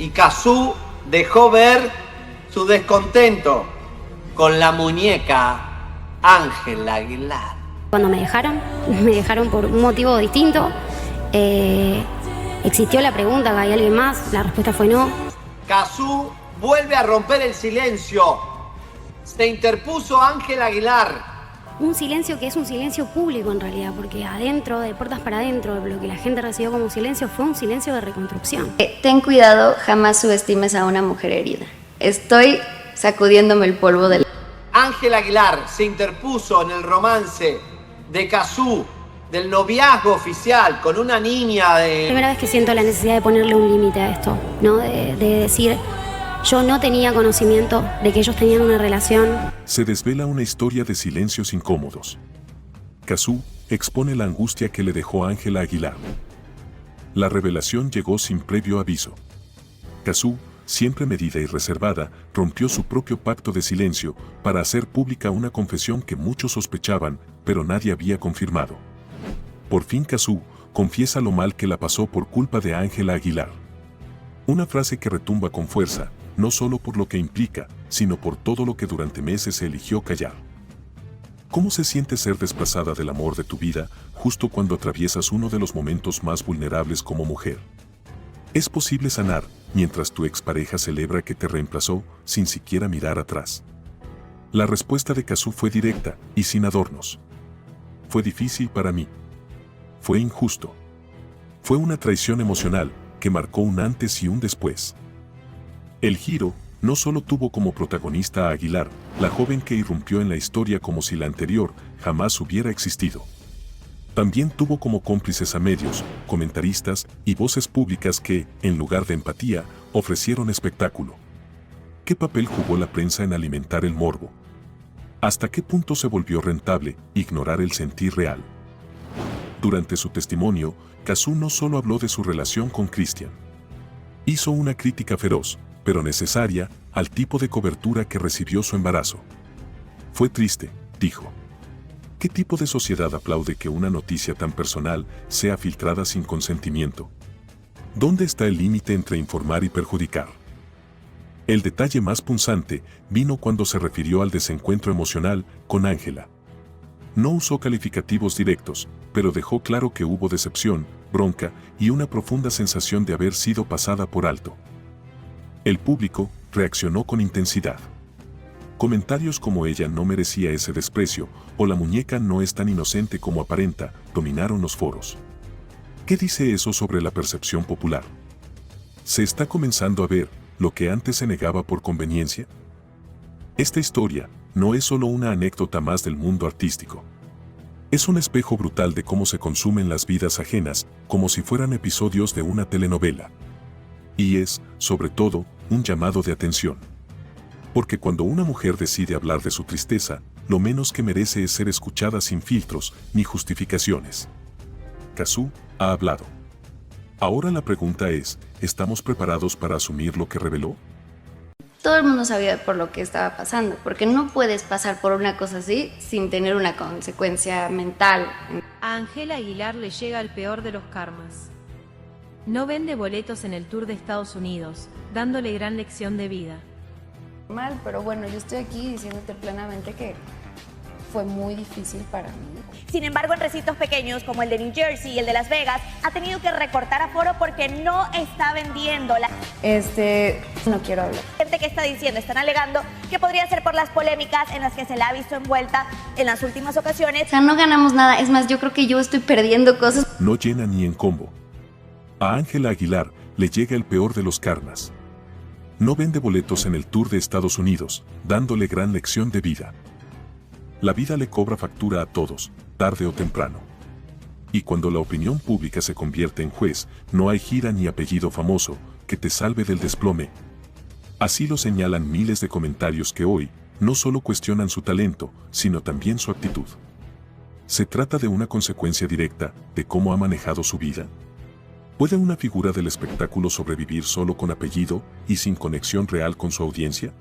y Cazú dejó ver su descontento con la muñeca Ángela Aguilar. Cuando me dejaron por un motivo distinto. Existió la pregunta, ¿hay alguien más? La respuesta fue no. Cazú vuelve a romper el silencio. Se interpuso Ángela Aguilar. Un silencio que es un silencio público en realidad, porque adentro, de puertas para adentro, lo que la gente recibió como silencio fue un silencio de reconstrucción. Ten cuidado, jamás subestimes a una mujer herida. Estoy sacudiéndome el polvo de la... Ángela Aguilar se interpuso en el romance de Cazú, del noviazgo oficial con una niña de... Primera vez que siento la necesidad de ponerle un límite a esto, ¿no? De decir, yo no tenía conocimiento de que ellos tenían una relación. Se desvela una historia de silencios incómodos. Cazú expone la angustia que le dejó Ángela Aguilar. La revelación llegó sin previo aviso. Cazú, siempre medida y reservada, rompió su propio pacto de silencio para hacer pública una confesión que muchos sospechaban, pero nadie había confirmado. Por fin Cazú confiesa lo mal que la pasó por culpa de Ángela Aguilar. Una frase que retumba con fuerza, no solo por lo que implica, sino por todo lo que durante meses se eligió callar. ¿Cómo se siente ser desplazada del amor de tu vida justo cuando atraviesas uno de los momentos más vulnerables como mujer? ¿Es posible sanar mientras tu expareja celebra que te reemplazó sin siquiera mirar atrás? La respuesta de Cazú fue directa y sin adornos. Fue difícil para mí. Fue injusto. Fue una traición emocional que marcó un antes y un después. El giro no solo tuvo como protagonista a Aguilar, la joven que irrumpió en la historia como si la anterior jamás hubiera existido. También tuvo como cómplices a medios, comentaristas y voces públicas que, en lugar de empatía, ofrecieron espectáculo. ¿Qué papel jugó la prensa en alimentar el morbo? ¿Hasta qué punto se volvió rentable ignorar el sentir real? Durante su testimonio, Cazú no solo habló de su relación con Cristian. Hizo una crítica feroz, pero necesaria, al tipo de cobertura que recibió su embarazo. Fue triste, dijo. ¿Qué tipo de sociedad aplaude que una noticia tan personal sea filtrada sin consentimiento? ¿Dónde está el límite entre informar y perjudicar? El detalle más punzante vino cuando se refirió al desencuentro emocional con Ángela. No usó calificativos directos, pero dejó claro que hubo decepción, bronca y una profunda sensación de haber sido pasada por alto. El público reaccionó con intensidad. Comentarios como ella no merecía ese desprecio o la muñeca no es tan inocente como aparenta dominaron los foros. ¿Qué dice eso sobre la percepción popular? ¿Se está comenzando a ver lo que antes se negaba por conveniencia? Esta historia no es solo una anécdota más del mundo artístico. Es un espejo brutal de cómo se consumen las vidas ajenas, como si fueran episodios de una telenovela. Y es, sobre todo, un llamado de atención. Porque cuando una mujer decide hablar de su tristeza, lo menos que merece es ser escuchada sin filtros ni justificaciones. Cazú ha hablado. Ahora la pregunta es, ¿estamos preparados para asumir lo que reveló? Todo el mundo sabía por lo que estaba pasando, porque no puedes pasar por una cosa así sin tener una consecuencia mental. A Ángela Aguilar le llega el peor de los karmas. No vende boletos en el tour de Estados Unidos, dándole gran lección de vida. Mal, pero bueno, yo estoy aquí diciéndote plenamente que fue muy difícil para mí. Sin embargo, en recintos pequeños como el de New Jersey y el de Las Vegas, ha tenido que recortar aforo porque no está vendiendo. No quiero hablar. Gente que está diciendo, están alegando que podría ser por las polémicas en las que se la ha visto envuelta en las últimas ocasiones. O sea, no ganamos nada, es más, yo creo que yo estoy perdiendo cosas. No llena ni en combo. A Ángela Aguilar le llega el peor de los karmas. No vende boletos en el tour de Estados Unidos, dándole gran lección de vida. La vida le cobra factura a todos, tarde o temprano. Y cuando la opinión pública se convierte en juez, no hay gira ni apellido famoso que te salve del desplome. Así lo señalan miles de comentarios que hoy no solo cuestionan su talento, sino también su actitud. ¿Se trata de una consecuencia directa de cómo ha manejado su vida? ¿Puede una figura del espectáculo sobrevivir solo con apellido y sin conexión real con su audiencia?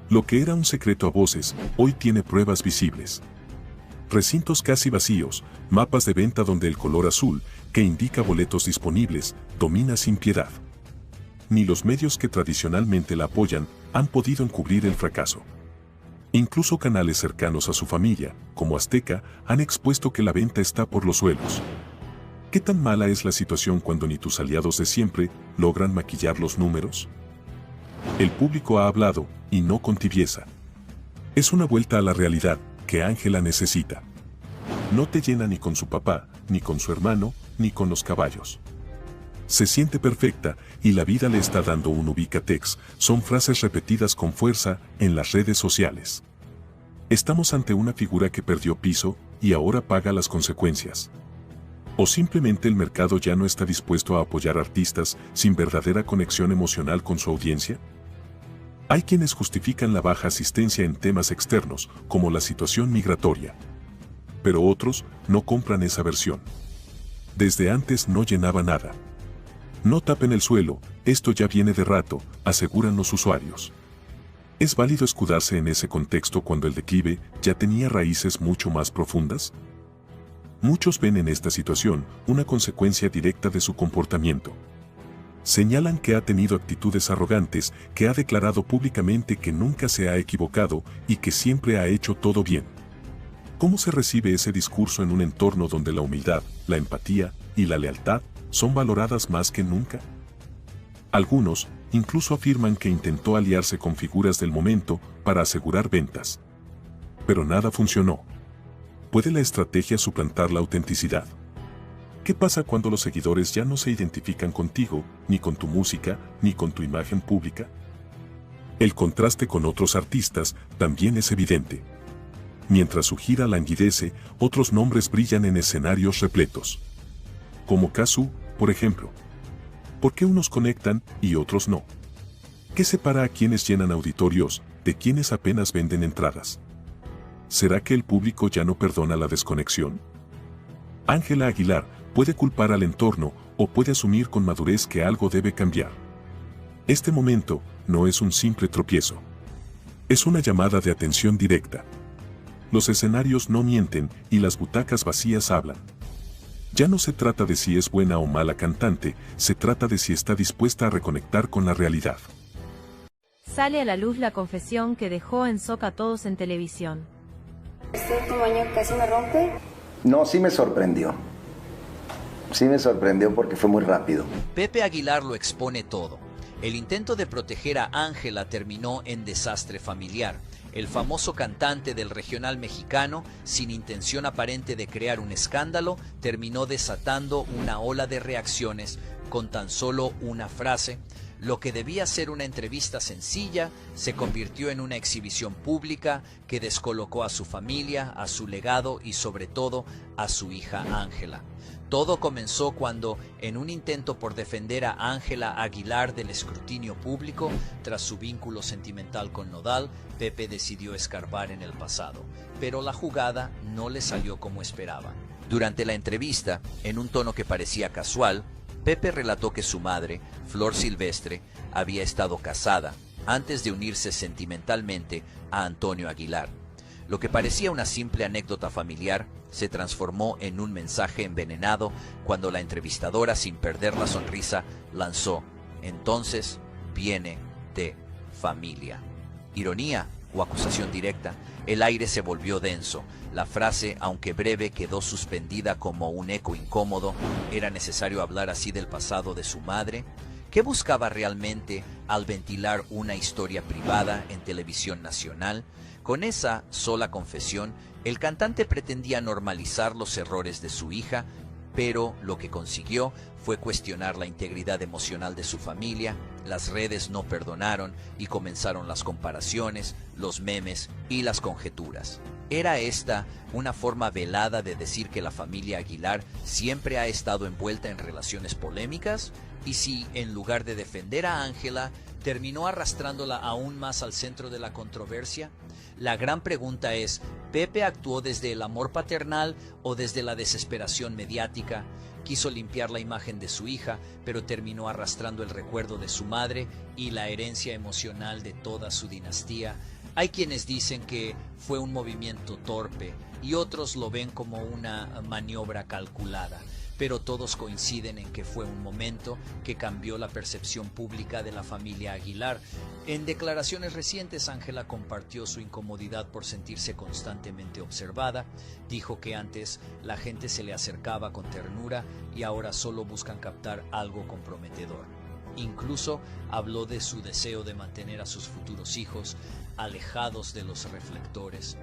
Lo que era un secreto a voces, hoy tiene pruebas visibles. Recintos casi vacíos, mapas de venta donde el color azul, que indica boletos disponibles, domina sin piedad. ni los medios que tradicionalmente la apoyan han podido encubrir el fracaso. Incluso canales cercanos a su familia, como Azteca, han expuesto que la venta está por los suelos. ¿Qué tan mala es la situación cuando ni tus aliados de siempre logran maquillar los números? El público ha hablado, y no con tibieza. Es una vuelta a la realidad que Ángela necesita. No te llena ni con su papá, ni con su hermano, ni con los caballos. Se siente perfecta y la vida le está dando un ubicatex, son frases repetidas con fuerza en las redes sociales. Estamos ante una figura que perdió piso y ahora paga las consecuencias. ¿O simplemente el mercado ya no está dispuesto a apoyar artistas sin verdadera conexión emocional con su audiencia? Hay quienes justifican la baja asistencia en temas externos, como la situación migratoria. Pero otros no compran esa versión. Desde antes no llenaba nada. No tapen el suelo, esto ya viene de rato, aseguran los usuarios. ¿Es válido escudarse en ese contexto cuando el declive ya tenía raíces mucho más profundas? Muchos ven en esta situación una consecuencia directa de su comportamiento. Señalan que ha tenido actitudes arrogantes, que ha declarado públicamente que nunca se ha equivocado y que siempre ha hecho todo bien. ¿Cómo se recibe ese discurso en un entorno donde la humildad, la empatía y la lealtad son valoradas más que nunca? Algunos incluso afirman que intentó aliarse con figuras del momento para asegurar ventas. Pero nada funcionó. ¿Puede la estrategia suplantar la autenticidad? ¿Qué pasa cuando los seguidores ya no se identifican contigo, ni con tu música, ni con tu imagen pública? El contraste con otros artistas también es evidente. Mientras su gira languidece, otros nombres brillan en escenarios repletos. Como Cazú, por ejemplo. ¿Por qué unos conectan y otros no? ¿Qué separa a quienes llenan auditorios de quienes apenas venden entradas? ¿Será que el público ya no perdona la desconexión? Ángela Aguilar puede culpar al entorno o puede asumir con madurez que algo debe cambiar. Este momento no es un simple tropiezo. Es una llamada de atención directa. Los escenarios no mienten y las butacas vacías hablan. Ya no se trata de si es buena o mala cantante, se trata de si está dispuesta a reconectar con la realidad. Sale a la luz la confesión que dejó en shock a todos en televisión. ¿Este último año casi me rompe? No, sí me sorprendió. Sí me sorprendió porque fue muy rápido. Pepe Aguilar lo expone todo. El intento de proteger a Ángela terminó en desastre familiar. El famoso cantante del regional mexicano, sin intención aparente de crear un escándalo, terminó desatando una ola de reacciones con tan solo una frase. Lo que debía ser una entrevista sencilla se convirtió en una exhibición pública que descolocó a su familia, a su legado y sobre todo a su hija Ángela. Todo comenzó cuando, en un intento por defender a Ángela Aguilar del escrutinio público, tras su vínculo sentimental con Nodal, Pepe decidió escarbar en el pasado, pero la jugada no le salió como esperaba. Durante la entrevista, en un tono que parecía casual, Pepe relató que su madre, Flor Silvestre, había estado casada antes de unirse sentimentalmente a Antonio Aguilar. Lo que parecía una simple anécdota familiar se transformó en un mensaje envenenado cuando la entrevistadora, sin perder la sonrisa, lanzó: entonces viene de familia. Ironía o acusación directa, el aire se volvió denso. La frase, aunque breve, quedó suspendida como un eco incómodo. ¿Era necesario hablar así del pasado de su madre? ¿Qué buscaba realmente al ventilar una historia privada en televisión nacional? Con esa sola confesión, el cantante pretendía normalizar los errores de su hija, pero lo que consiguió fue cuestionar la integridad emocional de su familia. Las redes no perdonaron y comenzaron las comparaciones, los memes y las conjeturas. ¿Era esta una forma velada de decir que la familia Aguilar siempre ha estado envuelta en relaciones polémicas? ¿Y si, en lugar de defender a Ángela, terminó arrastrándola aún más al centro de la controversia? La gran pregunta es, ¿Pepe actuó desde el amor paternal o desde la desesperación mediática? Quiso limpiar la imagen de su hija, pero terminó arrastrando el recuerdo de su madre y la herencia emocional de toda su dinastía. Hay quienes dicen que fue un movimiento torpe y otros lo ven como una maniobra calculada. pero todos coinciden en que fue un momento que cambió la percepción pública de la familia Aguilar. En declaraciones recientes, Ángela compartió su incomodidad por sentirse constantemente observada. Dijo que antes la gente se le acercaba con ternura y ahora solo buscan captar algo comprometedor. Incluso habló de su deseo de mantener a sus futuros hijos alejados de los reflectores.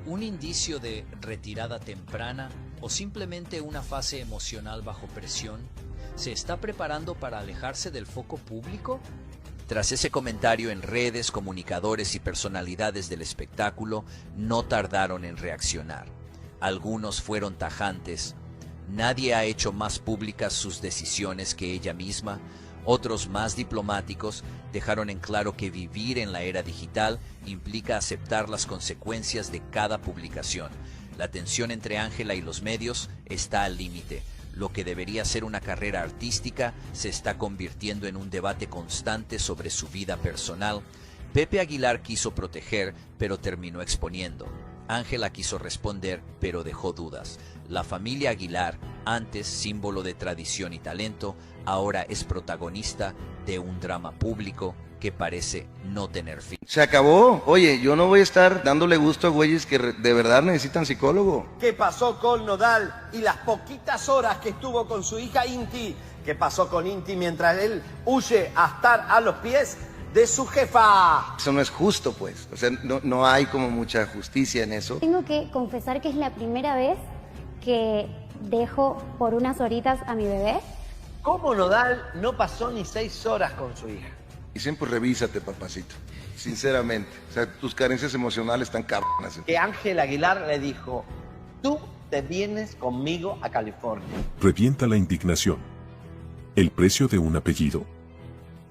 ¿Un indicio de retirada temprana o simplemente una fase emocional bajo presión? ¿Se está preparando para alejarse del foco público? Tras ese comentario en redes, comunicadores y personalidades del espectáculo no tardaron en reaccionar. Algunos fueron tajantes. Nadie ha hecho más públicas sus decisiones que ella misma. Otros, más diplomáticos, dejaron en claro que vivir en la era digital implica aceptar las consecuencias de cada publicación. La tensión entre Ángela y los medios está al límite. Lo que debería ser una carrera artística se está convirtiendo en un debate constante sobre su vida personal. Pepe Aguilar quiso proteger, pero terminó exponiendo. Ángela quiso responder, pero dejó dudas. La familia Aguilar, antes símbolo de tradición y talento, ahora es protagonista de un drama público que parece no tener fin. Se acabó. Oye, yo no voy a estar dándole gusto a güeyes que de verdad necesitan psicólogo. ¿Qué pasó con Nodal y las poquitas horas que estuvo con su hija Inti? ¿Qué pasó con Inti mientras él huye a estar a los pies de su jefa? Eso no es justo, pues. O sea, no hay como mucha justicia en eso. Tengo que confesar que es la primera vez que dejo por unas horitas a mi bebé. ¿Cómo Nodal no pasó ni 6 horas con su hija? Dicen, pues revísate, papacito. Sinceramente. O sea, tus carencias emocionales están cabronas. Que Ángela Aguilar le dijo, tú te vienes conmigo a California. Revienta la indignación. ¿El precio de un apellido?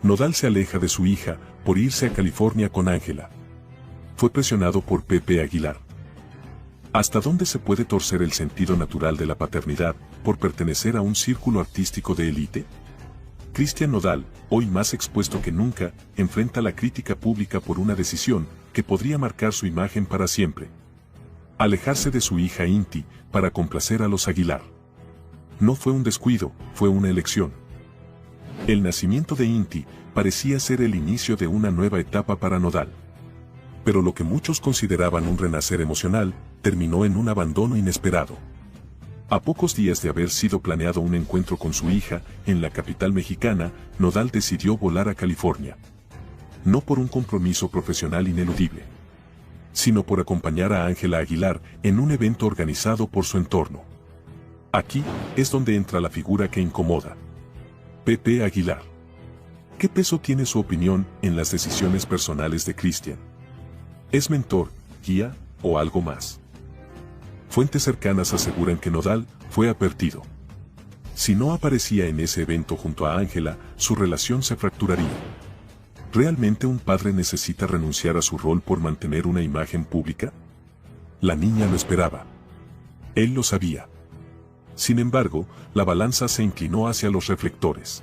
Nodal se aleja de su hija por irse a California con Ángela. Fue presionado por Pepe Aguilar. ¿Hasta dónde se puede torcer el sentido natural de la paternidad por pertenecer a un círculo artístico de élite? Cristian Nodal, hoy más expuesto que nunca, enfrenta la crítica pública por una decisión que podría marcar su imagen para siempre. Alejarse de su hija Inti para complacer a los Aguilar. No fue un descuido, fue una elección. El nacimiento de Inti parecía ser el inicio de una nueva etapa para Nodal. Pero lo que muchos consideraban un renacer emocional, terminó en un abandono inesperado. A pocos días de haber sido planeado un encuentro con su hija en la capital mexicana, Nodal decidió volar a California. No por un compromiso profesional ineludible, sino por acompañar a Ángela Aguilar en un evento organizado por su entorno. Aquí es donde entra la figura que incomoda. Pepe Aguilar. ¿Qué peso tiene su opinión en las decisiones personales de Cristian? ¿Es mentor, guía o algo más? Fuentes cercanas aseguran que Nodal fue advertido. Si no aparecía en ese evento junto a Ángela, su relación se fracturaría. ¿Realmente un padre necesita renunciar a su rol por mantener una imagen pública? La niña lo esperaba. Él lo sabía. Sin embargo, la balanza se inclinó hacia los reflectores.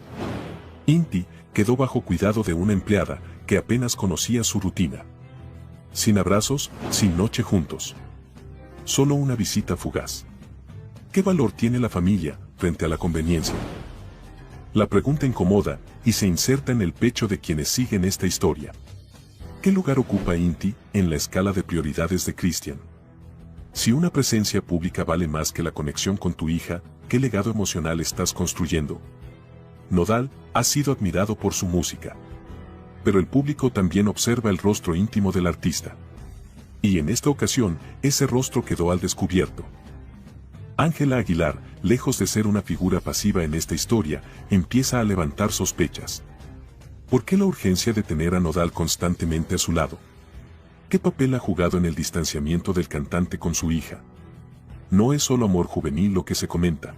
Inti quedó bajo cuidado de una empleada que apenas conocía su rutina. Sin abrazos, sin noche juntos. Solo una visita fugaz. ¿Qué valor tiene la familia frente a la conveniencia? La pregunta incomoda y se inserta en el pecho de quienes siguen esta historia. ¿Qué lugar ocupa Inti en la escala de prioridades de Cristian? Si una presencia pública vale más que la conexión con tu hija, ¿qué legado emocional estás construyendo? Nodal ha sido admirado por su música. Pero el público también observa el rostro íntimo del artista. Y en esta ocasión, ese rostro quedó al descubierto. Ángela Aguilar, lejos de ser una figura pasiva en esta historia, empieza a levantar sospechas. ¿Por qué la urgencia de tener a Nodal constantemente a su lado? ¿Qué papel ha jugado en el distanciamiento del cantante con su hija? No es solo amor juvenil lo que se comenta.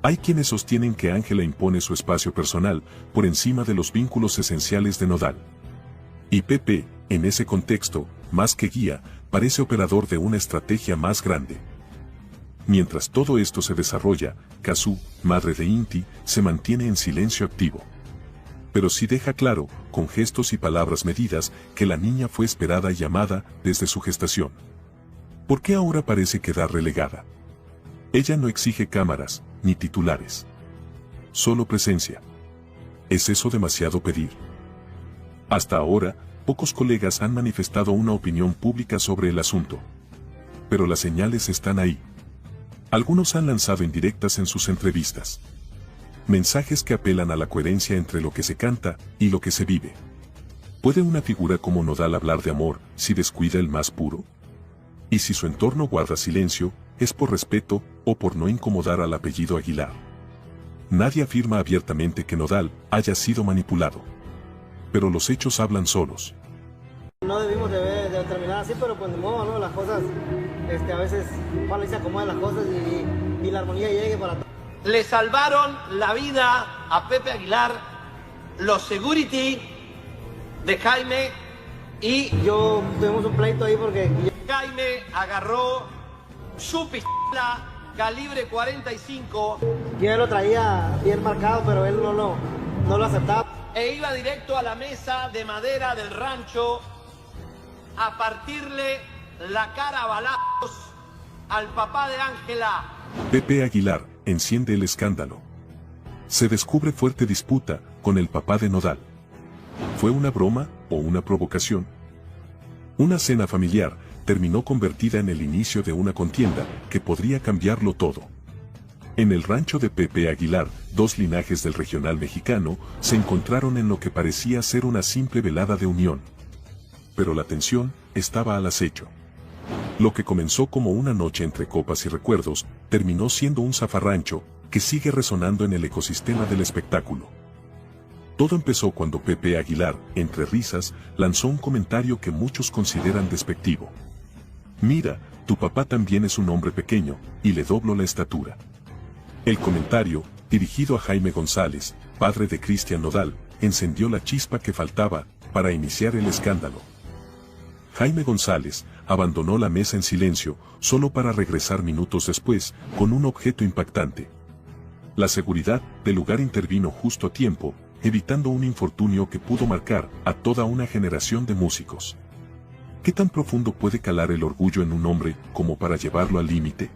Hay quienes sostienen que Ángela impone su espacio personal por encima de los vínculos esenciales de Nodal. Y Pepe, en ese contexto, más que guía, parece operador de una estrategia más grande. Mientras todo esto se desarrolla, Cazú, madre de Inti, se mantiene en silencio activo. Pero sí deja claro, con gestos y palabras medidas, que la niña fue esperada y amada desde su gestación. ¿Por qué ahora parece quedar relegada? Ella no exige cámaras, ni titulares. Solo presencia. ¿Es eso demasiado pedir? Hasta ahora, pocos colegas han manifestado una opinión pública sobre el asunto. Pero las señales están ahí. Algunos han lanzado indirectas en sus entrevistas. Mensajes que apelan a la coherencia entre lo que se canta y lo que se vive. ¿Puede una figura como Nodal hablar de amor si descuida el más puro? Y si su entorno guarda silencio, ¿es por respeto o por no incomodar al apellido Aguilar? Nadie afirma abiertamente que Nodal haya sido manipulado. Pero los hechos hablan solos. No debimos de terminar así, pero pues de modo, ¿no? Las cosas, a veces, ojalá y se acomoden las cosas y la armonía llegue para todos. Le salvaron la vida a Pepe Aguilar los security de Jaime y yo tuvimos un pleito ahí porque Jaime agarró su pistola calibre 45. Yo lo traía bien marcado, pero él no lo aceptaba. E iba directo a la mesa de madera del rancho a partirle la cara a balazos al papá de Ángela. Pepe Aguilar enciende el escándalo. Se descubre fuerte disputa con el papá de Nodal. ¿Fue una broma o una provocación? Una cena familiar terminó convertida en el inicio de una contienda que podría cambiarlo todo. En el rancho de Pepe Aguilar, dos linajes del regional mexicano se encontraron en lo que parecía ser una simple velada de unión. Pero la tensión estaba al acecho. Lo que comenzó como una noche entre copas y recuerdos, terminó siendo un zafarrancho que sigue resonando en el ecosistema del espectáculo. Todo empezó cuando Pepe Aguilar, entre risas, lanzó un comentario que muchos consideran despectivo. Mira, tu papá también es un hombre pequeño, y le doblo la estatura. El comentario, dirigido a Jaime González, padre de Cristian Nodal, encendió la chispa que faltaba para iniciar el escándalo. Jaime González abandonó la mesa en silencio, solo para regresar minutos después, con un objeto impactante. La seguridad del lugar intervino justo a tiempo, evitando un infortunio que pudo marcar a toda una generación de músicos. ¿Qué tan profundo puede calar el orgullo en un hombre como para llevarlo al límite?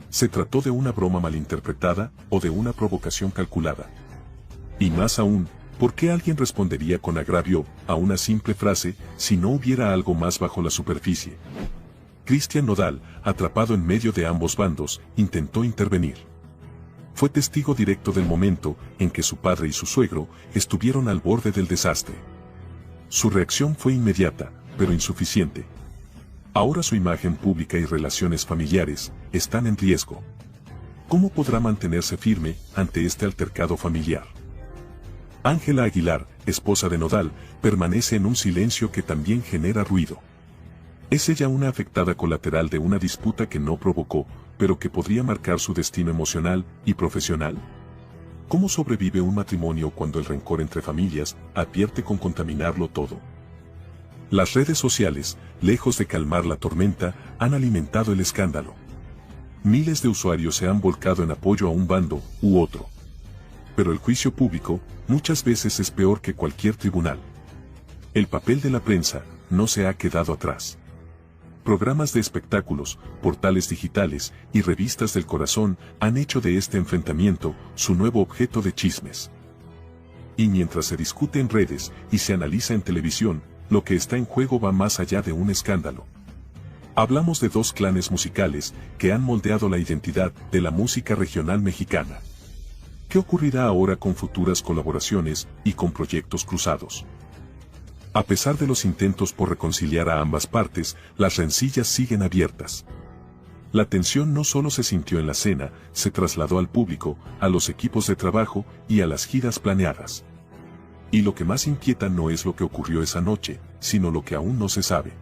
¿Se trató de una broma malinterpretada o de una provocación calculada? Y más aún, ¿por qué alguien respondería con agravio a una simple frase si no hubiera algo más bajo la superficie? Cristian Nodal, atrapado en medio de ambos bandos, intentó intervenir. Fue testigo directo del momento en que su padre y su suegro estuvieron al borde del desastre. Su reacción fue inmediata, pero insuficiente. Ahora su imagen pública y relaciones familiares están en riesgo. ¿Cómo podrá mantenerse firme ante este altercado familiar? Ángela Aguilar, esposa de Nodal, permanece en un silencio que también genera ruido. ¿Es ella una afectada colateral de una disputa que no provocó, pero que podría marcar su destino emocional y profesional? ¿Cómo sobrevive un matrimonio cuando el rencor entre familias advierte con contaminarlo todo? Las redes sociales, lejos de calmar la tormenta, han alimentado el escándalo. Miles de usuarios se han volcado en apoyo a un bando u otro. Pero el juicio público muchas veces es peor que cualquier tribunal. El papel de la prensa no se ha quedado atrás. Programas de espectáculos, portales digitales y revistas del corazón han hecho de este enfrentamiento su nuevo objeto de chismes. Y mientras se discute en redes y se analiza en televisión, lo que está en juego va más allá de un escándalo. Hablamos de dos clanes musicales que han moldeado la identidad de la música regional mexicana. ¿Qué ocurrirá ahora con futuras colaboraciones y con proyectos cruzados? A pesar de los intentos por reconciliar a ambas partes, las rencillas siguen abiertas. La tensión no solo se sintió en la cena, se trasladó al público, a los equipos de trabajo y a las giras planeadas. Y lo que más inquieta no es lo que ocurrió esa noche, sino lo que aún no se sabe.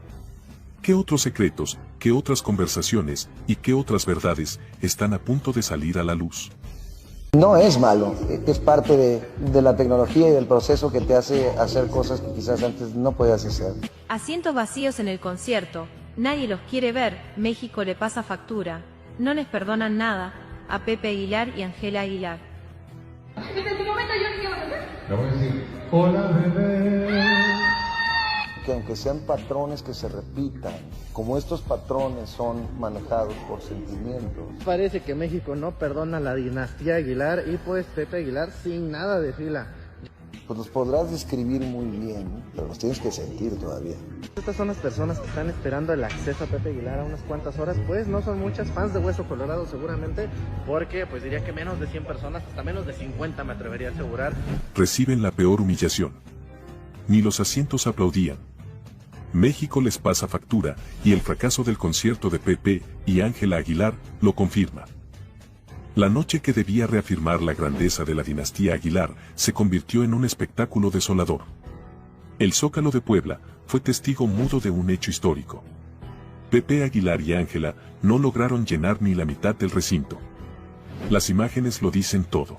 ¿Qué otros secretos, qué otras conversaciones y qué otras verdades están a punto de salir a la luz? No es malo, es parte de la tecnología y del proceso que te hace hacer cosas que quizás antes no podías hacer. Asientos vacíos en el concierto, nadie los quiere ver, México le pasa factura, no les perdonan nada a Pepe Aguilar y Ángela Aguilar. Desde tu momento yo qué voy a hacer. Le voy a decir, hola bebé, que aunque sean patrones que se repitan, como estos patrones son manejados por sentimientos. Parece que México no perdona a la dinastía Aguilar y pues Pepe Aguilar sin nada de fila. Pues los podrás describir muy bien, pero los tienes que sentir todavía. Estas son las personas que están esperando el acceso a Pepe Aguilar a unas cuantas horas, pues no son muchas fans de Hueso Colorado seguramente, porque pues diría que menos de 100 personas, hasta menos de 50 me atrevería a asegurar. Reciben la peor humillación. Ni los asientos aplaudían. México les pasa factura, y el fracaso del concierto de Pepe y Ángela Aguilar lo confirma. La noche que debía reafirmar la grandeza de la dinastía Aguilar se convirtió en un espectáculo desolador. El Zócalo de Puebla fue testigo mudo de un hecho histórico. Pepe Aguilar y Ángela no lograron llenar ni la mitad del recinto. Las imágenes lo dicen todo.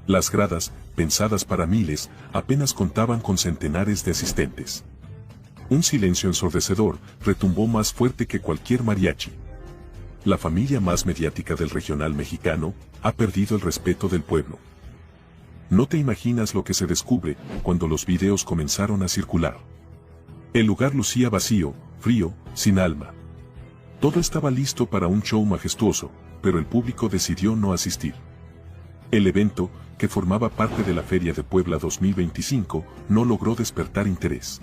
Las gradas, pensadas para miles, apenas contaban con centenares de asistentes. Un silencio ensordecedor retumbó más fuerte que cualquier mariachi. La familia más mediática del regional mexicano ha perdido el respeto del pueblo. No te imaginas lo que se descubre cuando los videos comenzaron a circular. El lugar lucía vacío, frío, sin alma. Todo estaba listo para un show majestuoso, pero el público decidió no asistir. El evento, que formaba parte de la Feria de Puebla 2025, no logró despertar interés.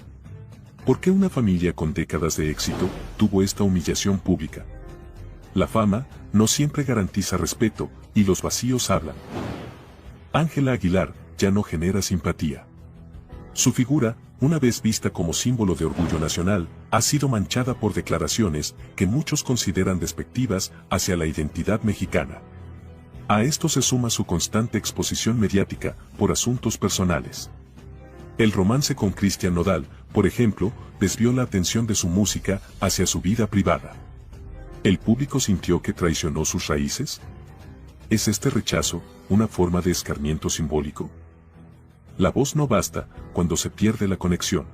¿Por qué una familia con décadas de éxito tuvo esta humillación pública? La fama no siempre garantiza respeto, y los vacíos hablan. Ángela Aguilar ya no genera simpatía. Su figura, una vez vista como símbolo de orgullo nacional, ha sido manchada por declaraciones que muchos consideran despectivas hacia la identidad mexicana. A esto se suma su constante exposición mediática por asuntos personales. El romance con Cristian Nodal, por ejemplo, desvió la atención de su música hacia su vida privada. ¿El público sintió que traicionó sus raíces? ¿Es este rechazo una forma de escarmiento simbólico? La voz no basta cuando se pierde la conexión.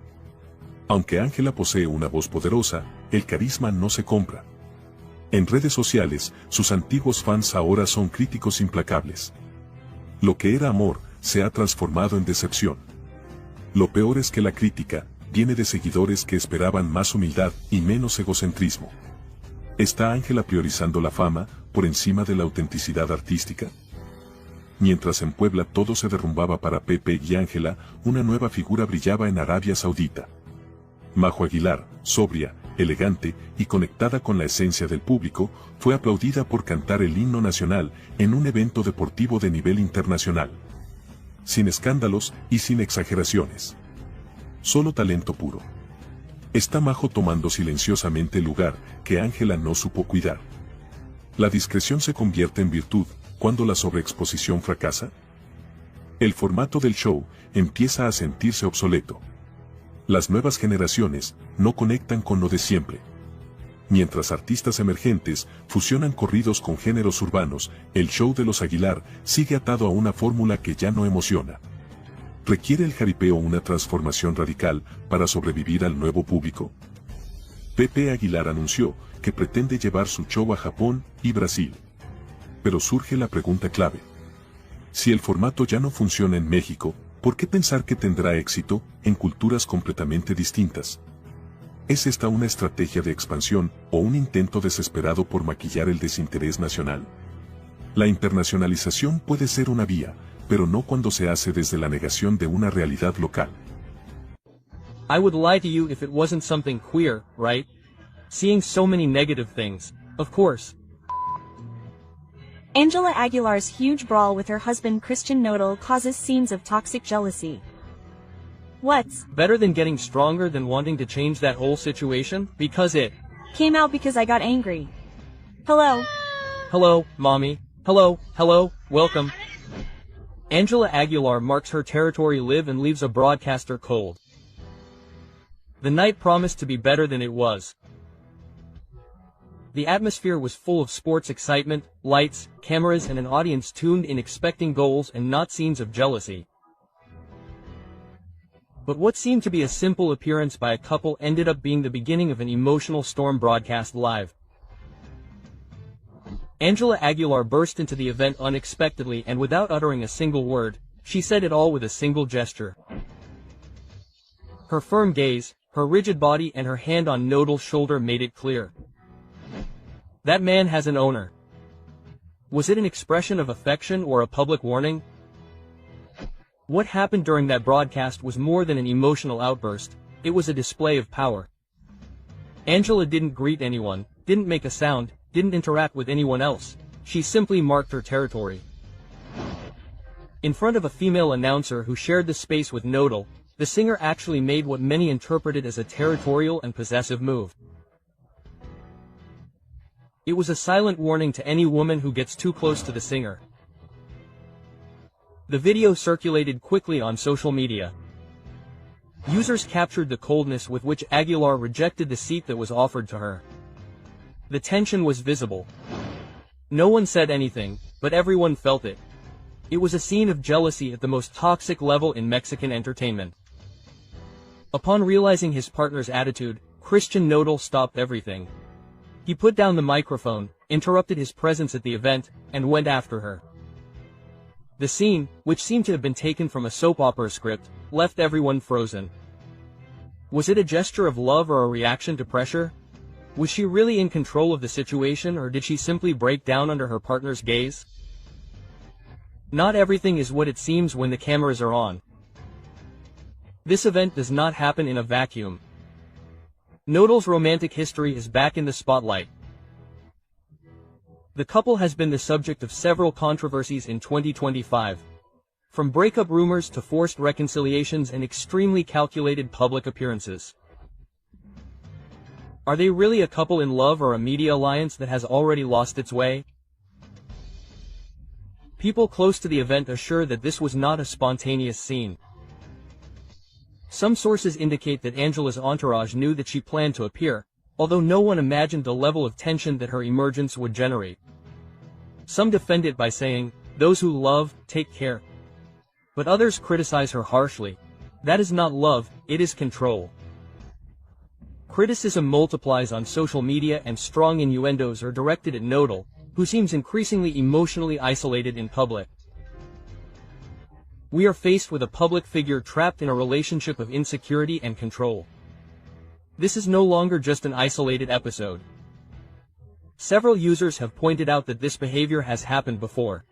Aunque Ángela posee una voz poderosa, el carisma no se compra. En redes sociales, sus antiguos fans ahora son críticos implacables. Lo que era amor se ha transformado en decepción. Lo peor es que la crítica viene de seguidores que esperaban más humildad y menos egocentrismo. ¿Está Ángela priorizando la fama por encima de la autenticidad artística? Mientras en Puebla todo se derrumbaba para Pepe y Ángela, una nueva figura brillaba en Arabia Saudita. Majo Aguilar, sobria, elegante y conectada con la esencia del público, fue aplaudida por cantar el himno nacional en un evento deportivo de nivel internacional. Sin escándalos y sin exageraciones. Solo talento puro. Está Majo tomando silenciosamente el lugar que Ángela no supo cuidar. ¿La discreción se convierte en virtud cuando la sobreexposición fracasa? El formato del show empieza a sentirse obsoleto. Las nuevas generaciones no conectan con lo de siempre. Mientras artistas emergentes fusionan corridos con géneros urbanos, el show de los Aguilar sigue atado a una fórmula que ya no emociona. ¿Requiere el jaripeo una transformación radical para sobrevivir al nuevo público? Pepe Aguilar anunció que pretende llevar su show a Japón y Brasil. Pero surge la pregunta clave. Si el formato ya no funciona en México, ¿por qué pensar que tendrá éxito en culturas completamente distintas? ¿Es esta una estrategia de expansión o un intento desesperado por maquillar el desinterés nacional? La internacionalización puede ser una vía, pero no cuando se hace desde la negación de una realidad local. I would lie to you if it wasn't something queer, right? Seeing so many negative things, of course. Ángela Aguilar's huge brawl with her husband Cristian Nodal causes scenes of toxic jealousy. What's better than getting stronger than wanting to change that whole situation? Because it came out because I got angry. Hello. Hello, mommy. Hello, welcome. Ángela Aguilar marks her territory live and leaves a broadcaster cold. The night promised to be better than it was. The atmosphere was full of sports excitement, lights, cameras and an audience tuned in expecting goals and not scenes of jealousy. But what seemed to be a simple appearance by a couple ended up being the beginning of an emotional storm broadcast live. Ángela Aguilar burst into the event unexpectedly and without uttering a single word, she said it all with a single gesture. Her firm gaze, Her rigid body and her hand on Nodal's shoulder made it clear. That man has an owner. Was it an expression of affection or a public warning? What happened during that broadcast was more than an emotional outburst, it was a display of power. Angela didn't greet anyone, didn't make a sound, didn't interact with anyone else. She simply marked her territory. In front of a female announcer who shared the space with Nodal, the singer actually made what many interpreted as a territorial and possessive move. It was a silent warning to any woman who gets too close to the singer. The video circulated quickly on social media. Users captured the coldness with which Aguilar rejected the seat that was offered to her. The tension was visible. No one said anything, but everyone felt it. It was a scene of jealousy at the most toxic level in Mexican entertainment. Upon realizing his partner's attitude, Christian Nodal stopped everything. He put down the microphone, interrupted his presence at the event, and went after her. The scene, which seemed to have been taken from a soap opera script, left everyone frozen. Was it a gesture of love or a reaction to pressure? Was she really in control of the situation, or did she simply break down under her partner's gaze? Not everything is what it seems when the cameras are on. This event does not happen in a vacuum. Nodal's romantic history is back in the spotlight. The couple has been the subject of several controversies in 2025. From breakup rumors to forced reconciliations and extremely calculated public appearances. Are they really a couple in love or a media alliance that has already lost its way? People close to the event assure that this was not a spontaneous scene. Some sources indicate that Angela's entourage knew that she planned to appear, although no one imagined the level of tension that her emergence would generate. Some defend it by saying, "Those who love, take care." But others criticize her harshly. That is not love, it is control. Criticism multiplies on social media and strong innuendos are directed at Nodal, who seems increasingly emotionally isolated in public. We are faced with a public figure trapped in a relationship of insecurity and control. This is no longer just an isolated episode. Several users have pointed out that this behavior has happened before.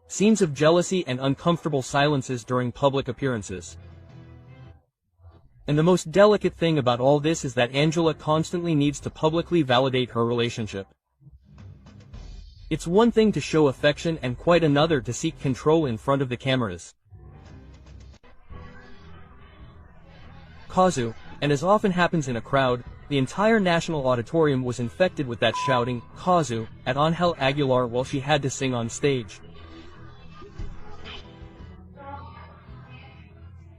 Scenes of jealousy and uncomfortable silences during public appearances. And the most delicate thing about all this is that Angela constantly needs to publicly validate her relationship. It's one thing to show affection and quite another to seek control in front of the cameras. Cazú, and as often happens in a crowd, the entire national auditorium was infected with that shouting, "Cazú," at Ángela Aguilar while she had to sing on stage.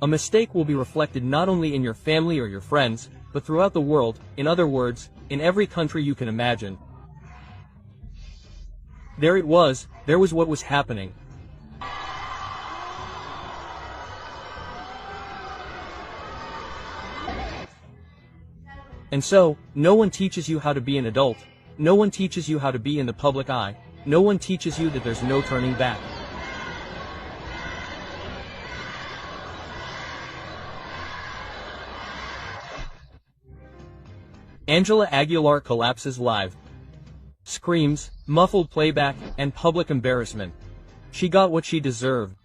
A mistake will be reflected not only in your family or your friends, but throughout the world, in other words, in every country you can imagine. There it was, there was what was happening. And so, no one teaches you how to be an adult, no one teaches you how to be in the public eye, no one teaches you that there's no turning back. Ángela Aguilar collapses live. Screams, muffled playback, and public embarrassment. She got what she deserved.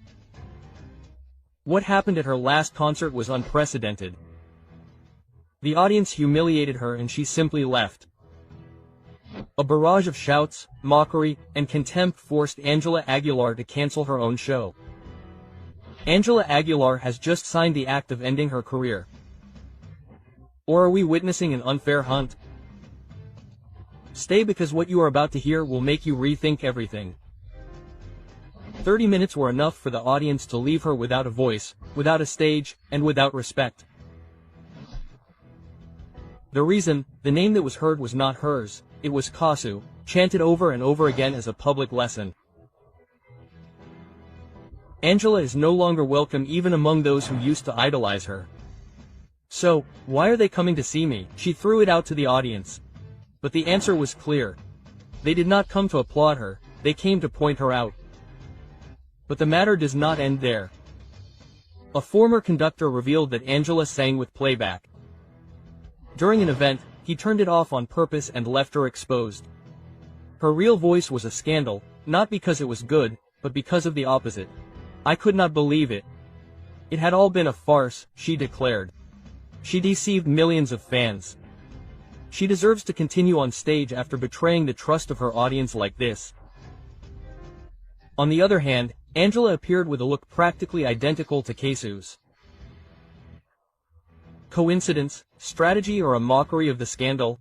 What happened at her last concert was unprecedented. The audience humiliated her and she simply left. A barrage of shouts, mockery, and contempt forced Ángela Aguilar to cancel her own show. Ángela Aguilar has just signed the act of ending her career. Or are we witnessing an unfair hunt? Stay, because what you are about to hear will make you rethink everything. 30 minutes were enough for the audience to leave her without a voice, without a stage, and without respect. The reason, the name that was heard was not hers, it was Cazú, chanted over and over again as a public lesson. Angela is no longer welcome even among those who used to idolize her. So, why are they coming to see me? She threw it out to the audience. But the answer was clear. They did not come to applaud her, they came to point her out. But the matter does not end there. A former conductor revealed that Ángela sang with playback. During an event, he turned it off on purpose and left her exposed. Her real voice was a scandal, not because it was good, but because of the opposite. I could not believe it. It had all been a farce, she declared. She deceived millions of fans. She deserves to continue on stage after betraying the trust of her audience like this. On the other hand, Ángela appeared with a look practically identical to Cazú's. Coincidence, strategy, or a mockery of the scandal?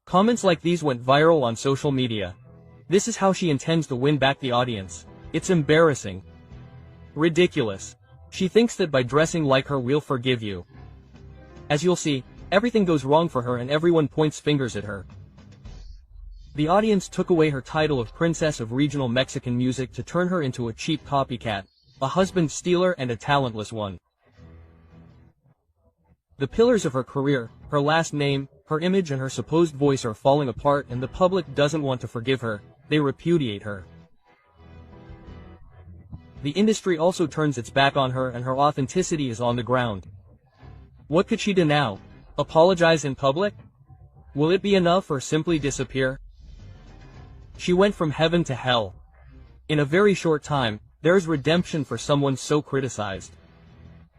Comments like these went viral on social media. This is how she intends to win back the audience. It's embarrassing. Ridiculous. She thinks that by dressing like her we'll forgive you. As you'll see, everything goes wrong for her and everyone points fingers at her. The audience took away her title of Princess of Regional Mexican Music to turn her into a cheap copycat, a husband stealer and a talentless one. The pillars of her career, her last name, her image and her supposed voice are falling apart and the public doesn't want to forgive her, they repudiate her. The industry also turns its back on her and her authenticity is on the ground. What could she do now? Apologize in public? Will it be enough or simply disappear? She went from heaven to hell. In a very short time, there is redemption for someone so criticized.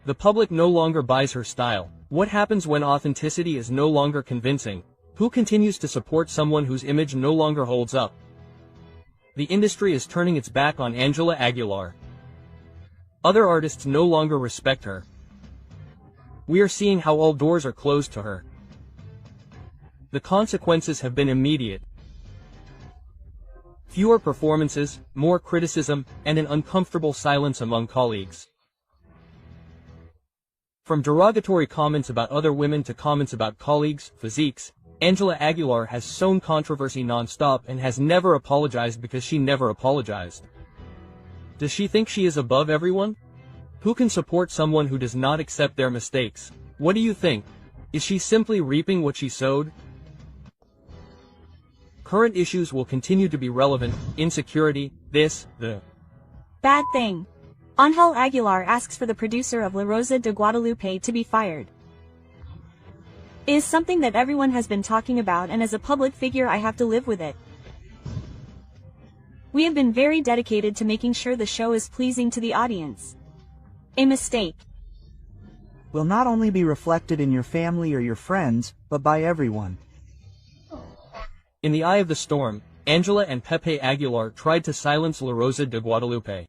The public no longer buys her style. What happens when authenticity is no longer convincing? Who continues to support someone whose image no longer holds up? The industry is turning its back on Ángela Aguilar. Other artists no longer respect her. We are seeing how all doors are closed to her. The consequences have been immediate. Fewer performances, more criticism, and an uncomfortable silence among colleagues. From derogatory comments about other women to comments about colleagues' physiques, Ángela Aguilar has sown controversy non-stop and has never apologized because she never apologized. Does she think she is above everyone? Who can support someone who does not accept their mistakes? What do you think? Is she simply reaping what she sowed? Current issues will continue to be relevant: insecurity, this, the bad thing. Ángela Aguilar asks for the producer of La Rosa de Guadalupe to be fired. It is something that everyone has been talking about, and as a public figure I have to live with it. We have been very dedicated to making sure the show is pleasing to the audience. A mistake will not only be reflected in your family or your friends, but by everyone. In the eye of the storm, Ángela and Pepe Aguilar tried to silence La Rosa de Guadalupe.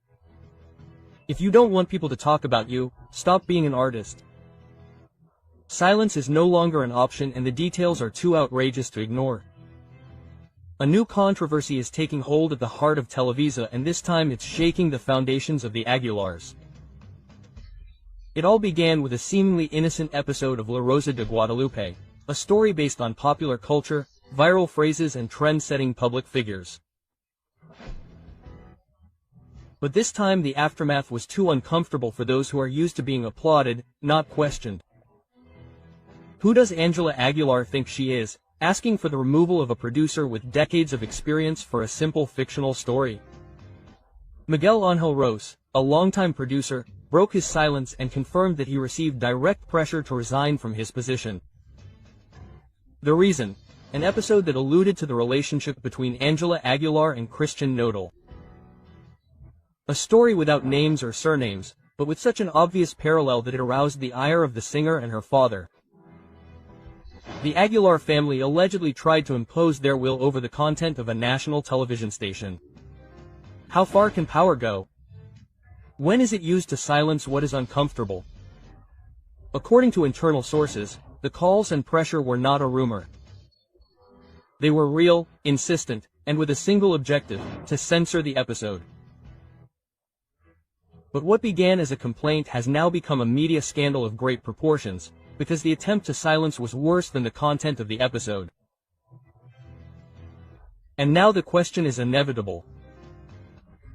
If you don't want people to talk about you, stop being an artist. Silence is no longer an option and the details are too outrageous to ignore. A new controversy is taking hold at the heart of Televisa, and this time it's shaking the foundations of the Aguilars. It all began with a seemingly innocent episode of La Rosa de Guadalupe, a story based on popular culture, viral phrases and trend-setting public figures. But this time the aftermath was too uncomfortable for those who are used to being applauded, not questioned. Who does Ángela Aguilar think she is, asking for the removal of a producer with decades of experience for a simple fictional story? Miguel Ángel Rose, a longtime producer, broke his silence and confirmed that he received direct pressure to resign from his position. The reason? An episode that alluded to the relationship between Ángela Aguilar and Christian Nodal. A story without names or surnames, but with such an obvious parallel that it aroused the ire of the singer and her father. The Aguilar family allegedly tried to impose their will over the content of a national television station. How far can power go? When is it used to silence what is uncomfortable? According to internal sources, the calls and pressure were not a rumor. They were real, insistent, and with a single objective: to censor the episode. But what began as a complaint has now become a media scandal of great proportions, because the attempt to silence was worse than the content of the episode. And now the question is inevitable.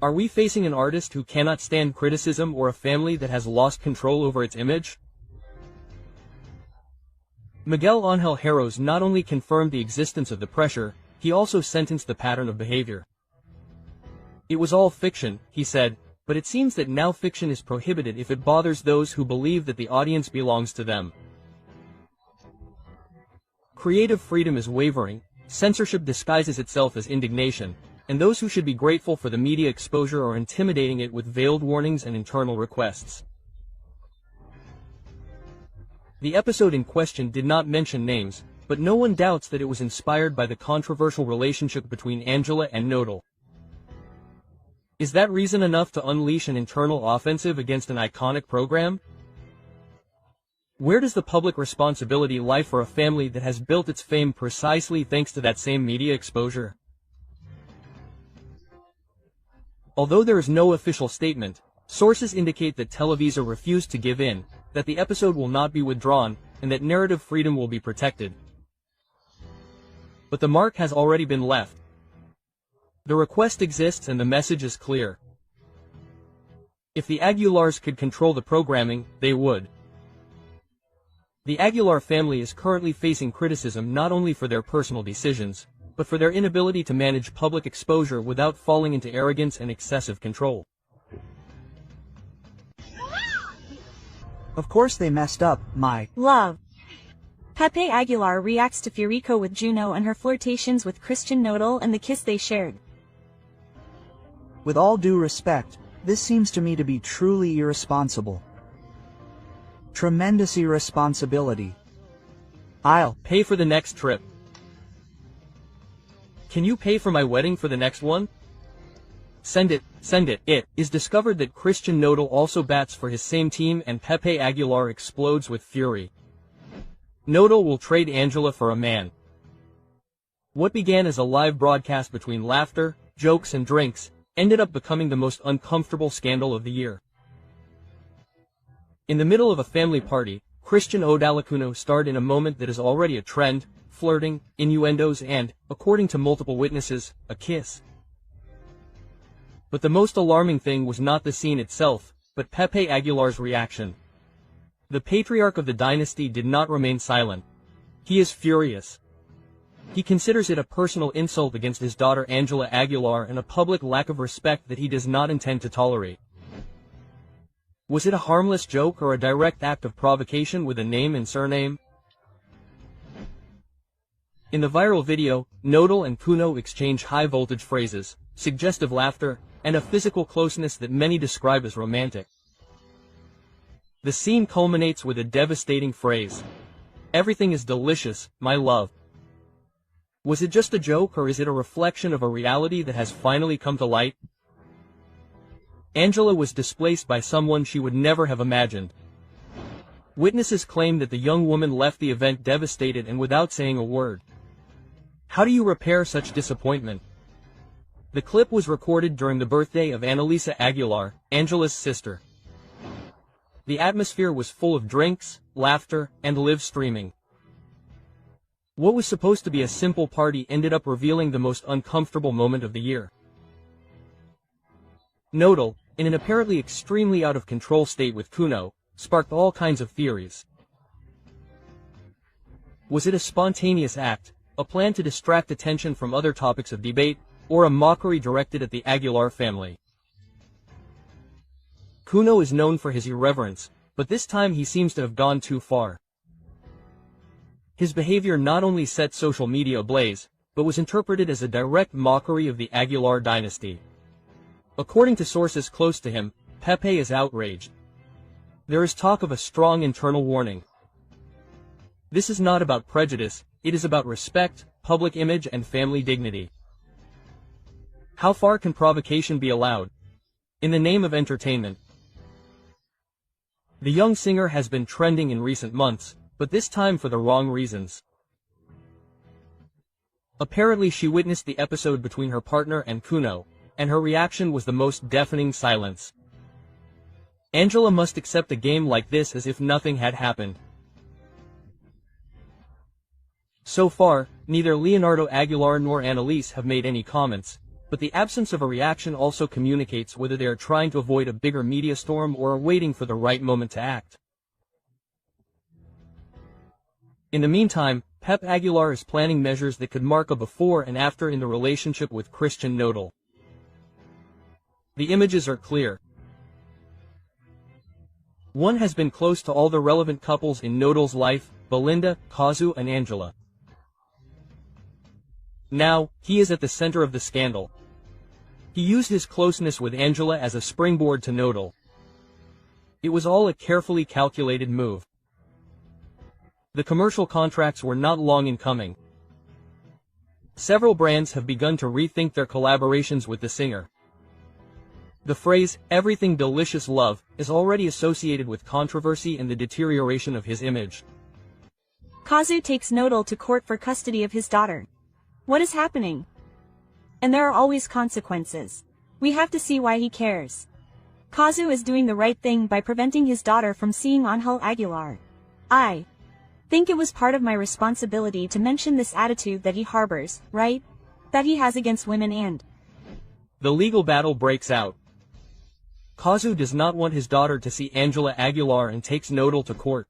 Are we facing an artist who cannot stand criticism or a family that has lost control over its image? Miguel Ángel Rose not only confirmed the existence of the pressure, he also sentenced the pattern of behavior. It was all fiction, he said. But it seems that now fiction is prohibited if it bothers those who believe that the audience belongs to them. Creative freedom is wavering, censorship disguises itself as indignation, and those who should be grateful for the media exposure are intimidating it with veiled warnings and internal requests. The episode in question did not mention names, but no one doubts that it was inspired by the controversial relationship between Ángela and Nodal. Is that reason enough to unleash an internal offensive against an iconic program? Where does the public responsibility lie for a family that has built its fame precisely thanks to that same media exposure? Although there is no official statement, sources indicate that Televisa refused to give in, that the episode will not be withdrawn, and that narrative freedom will be protected. But the mark has already been left. The request exists and the message is clear. If the Aguilars could control the programming, they would. The Aguilar family is currently facing criticism not only for their personal decisions, but for their inability to manage public exposure without falling into arrogance and excessive control. Of course they messed up, my love. Pepe Aguilar reacts to Furico with Juno and her flirtations with Christian Nodal and the kiss they shared. With all due respect, this seems to me to be truly irresponsible. Tremendous irresponsibility. I'll pay for the next trip. Can you pay for my wedding for the next one? Send it, send it. It is discovered that Christian Nodal also bats for his same team and Pepe Aguilar explodes with fury. Nodal will trade Ángela for a man. What began as a live broadcast between laughter, jokes and drinks, ended up becoming the most uncomfortable scandal of the year. In the middle of a family party, Christian Odalacuno starred in a moment that is already a trend, flirting, innuendos and, according to multiple witnesses, a kiss. But the most alarming thing was not the scene itself, but Pepe Aguilar's reaction. The patriarch of the dynasty did not remain silent. He is furious. He considers it a personal insult against his daughter Ángela Aguilar and a public lack of respect that he does not intend to tolerate. Was it a harmless joke or a direct act of provocation with a name and surname? In the viral video, Nodal and Cuno exchange high-voltage phrases, suggestive laughter, and a physical closeness that many describe as romantic. The scene culminates with a devastating phrase. "Everything is delicious, my love." Was it just a joke or is it a reflection of a reality that has finally come to light? Ángela was displaced by someone she would never have imagined. Witnesses claim that the young woman left the event devastated and without saying a word. How do you repair such disappointment? The clip was recorded during the birthday of Annalisa Aguilar, Ángela's sister. The atmosphere was full of drinks, laughter, and live streaming. What was supposed to be a simple party ended up revealing the most uncomfortable moment of the year. Nodal, in an apparently extremely out-of-control state with Cuno, sparked all kinds of theories. Was it a spontaneous act, a plan to distract attention from other topics of debate, or a mockery directed at the Aguilar family? Cuno is known for his irreverence, but this time he seems to have gone too far. His behavior not only set social media ablaze, but was interpreted as a direct mockery of the Aguilar dynasty. According to sources close to him, Pepe is outraged. There is talk of a strong internal warning. This is not about prejudice, it is about respect, public image and family dignity. How far can provocation be allowed? In the name of entertainment. The young singer has been trending in recent months, but this time for the wrong reasons. Apparently she witnessed the episode between her partner and Cuno, and her reaction was the most deafening silence. Ángela must accept a game like this as if nothing had happened. So far, neither Leonardo Aguilar nor Annalise have made any comments, but the absence of a reaction also communicates whether they are trying to avoid a bigger media storm or are waiting for the right moment to act. In the meantime, Pep Aguilar is planning measures that could mark a before and after in the relationship with Christian Nodal. The images are clear. One has been close to all the relevant couples in Nodal's life, Belinda, Cazú, and Ángela. Now, he is at the center of the scandal. He used his closeness with Ángela as a springboard to Nodal. It was all a carefully calculated move. The commercial contracts were not long in coming. Several brands have begun to rethink their collaborations with the singer. The phrase, "everything delicious love," is already associated with controversy and the deterioration of his image. Cazú takes Nodal to court for custody of his daughter. What is happening? And there are always consequences. We have to see why he cares. Cazú is doing the right thing by preventing his daughter from seeing Ángela Aguilar. I think it was part of my responsibility to mention this attitude that he harbors, right? That he has against women and... The legal battle breaks out. Cazú does not want his daughter to see Ángela Aguilar and takes Nodal to court.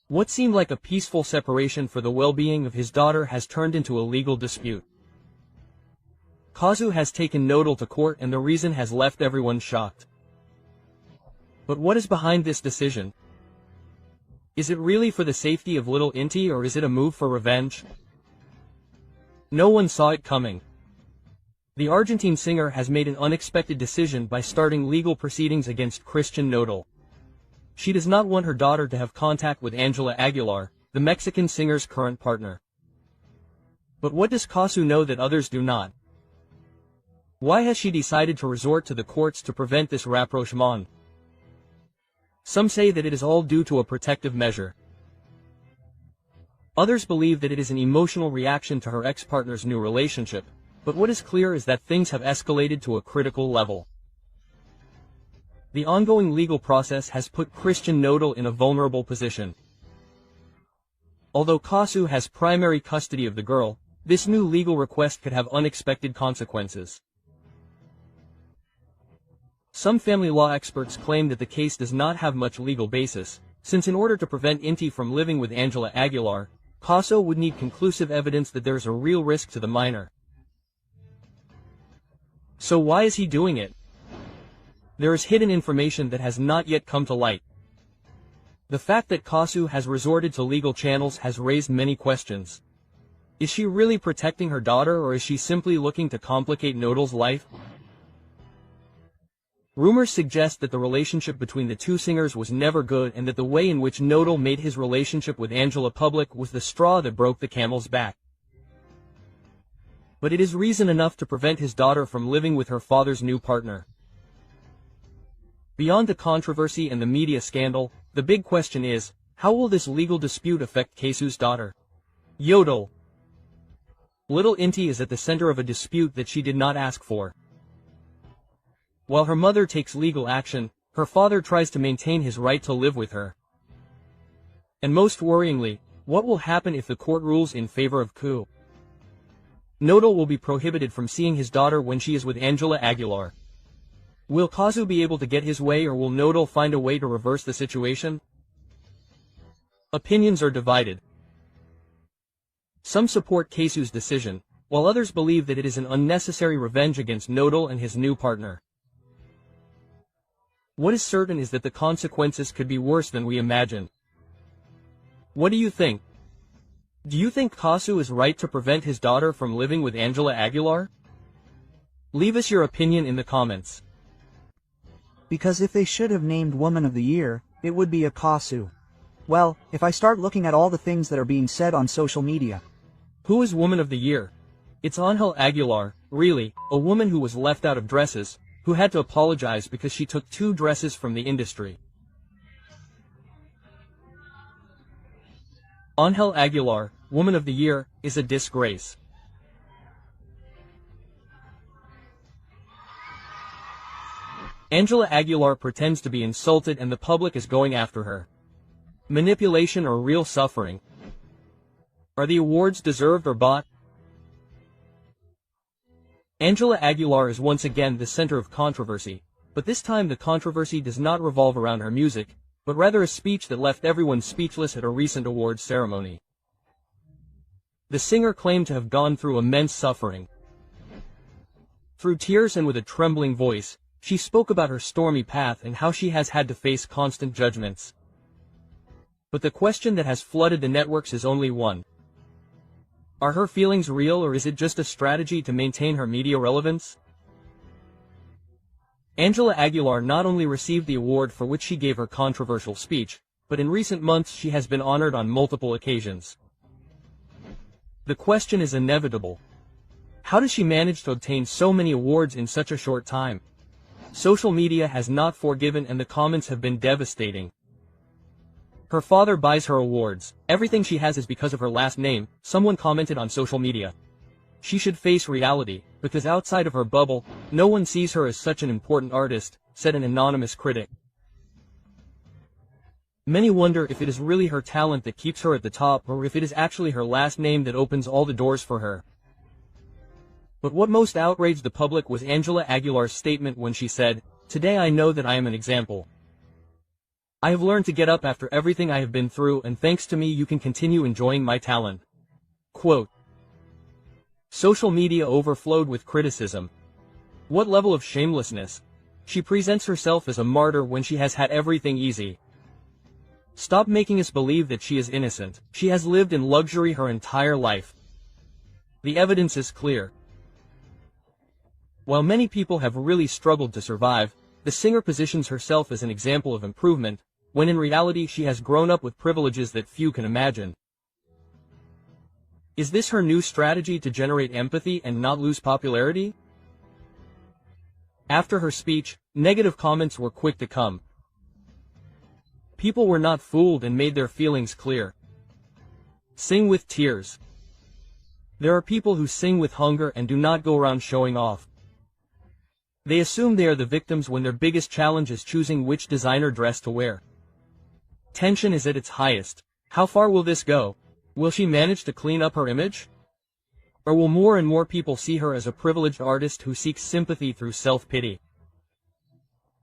What seemed like a peaceful separation for the well-being of his daughter has turned into a legal dispute. Cazú has taken Nodal to court and the reason has left everyone shocked. But what is behind this decision? Is it really for the safety of little Inti or is it a move for revenge? No one saw it coming. The Argentine singer has made an unexpected decision by starting legal proceedings against Christian Nodal. She does not want her daughter to have contact with Ángela Aguilar, the Mexican singer's current partner. But what does Cazú know that others do not? Why has she decided to resort to the courts to prevent this rapprochement? Some say that it is all due to a protective measure. Others believe that it is an emotional reaction to her ex-partner's new relationship, but what is clear is that things have escalated to a critical level. The ongoing legal process has put Christian Nodal in a vulnerable position. Although Cazú has primary custody of the girl, this new legal request could have unexpected consequences. Some family law experts claim that the case does not have much legal basis, since in order to prevent Inti from living with Ángela Aguilar, Cazú would need conclusive evidence that there is a real risk to the minor. So why is he doing it? There is hidden information that has not yet come to light. The fact that Cazú has resorted to legal channels has raised many questions. Is she really protecting her daughter or is she simply looking to complicate Nodal's life? Rumors suggest that the relationship between the two singers was never good and that the way in which Nodal made his relationship with Ángela public was the straw that broke the camel's back. But it is reason enough to prevent his daughter from living with her father's new partner. Beyond the controversy and the media scandal, the big question is, how will this legal dispute affect Cazú's daughter? Yodel. Little Inti is at the center of a dispute that she did not ask for. While her mother takes legal action, her father tries to maintain his right to live with her. And most worryingly, what will happen if the court rules in favor of Cazú? Nodal will be prohibited from seeing his daughter when she is with Ángela Aguilar. Will Cazú be able to get his way or will Nodal find a way to reverse the situation? Opinions are divided. Some support Cazú's decision, while others believe that it is an unnecessary revenge against Nodal and his new partner. What is certain is that the consequences could be worse than we imagine. What do you think? Do you think Cazú is right to prevent his daughter from living with Ángela Aguilar? Leave us your opinion in the comments. Because if they should have named Woman of the Year, it would be a Cazú. Well, if I start looking at all the things that are being said on social media. Who is Woman of the Year? It's Ángela Aguilar, really, a woman who was left out of dresses, who had to apologize because she took 2 dresses from the industry. Ángela Aguilar, Woman of the Year, is a disgrace. Ángela Aguilar pretends to be insulted and the public is going after her. Manipulation or real suffering? Are the awards deserved or bought? Ángela Aguilar is once again the center of controversy, but this time the controversy does not revolve around her music, but rather a speech that left everyone speechless at a recent awards ceremony. The singer claimed to have gone through immense suffering. Through tears and with a trembling voice, She spoke about her stormy path and how she has had to face constant judgments. But the question that has flooded the networks is only one. Are her feelings real, or is it just a strategy to maintain her media relevance? Ángela Aguilar not only received the award for which she gave her controversial speech, but in recent months she has been honored on multiple occasions. The question is inevitable. How does she manage to obtain so many awards in such a short time? Social media has not forgiven, and the comments have been devastating. Her father buys her awards. Everything she has is because of her last name, someone commented on social media. She should face reality, because outside of her bubble, no one sees her as such an important artist, said an anonymous critic. Many wonder if it is really her talent that keeps her at the top, or if it is actually her last name that opens all the doors for her. But what most outraged the public was Ángela Aguilar's statement when she said, "Today I know that I am an example. I have learned to get up after everything I have been through, and thanks to me you can continue enjoying my talent." Quote. Social media overflowed with criticism. What level of shamelessness? She presents herself as a martyr when she has had everything easy. Stop making us believe that she is innocent. She has lived in luxury her entire life. The evidence is clear. While many people have really struggled to survive, the singer positions herself as an example of improvement, when in reality she has grown up with privileges that few can imagine. Is this her new strategy to generate empathy and not lose popularity? After her speech, negative comments were quick to come. People were not fooled and made their feelings clear. Sing with tears. There are people who sing with hunger and do not go around showing off. They assume they are the victims when their biggest challenge is choosing which designer dress to wear. Tension is at its highest. How far will this go? Will she manage to clean up her image? Or will more and more people see her as a privileged artist who seeks sympathy through self-pity?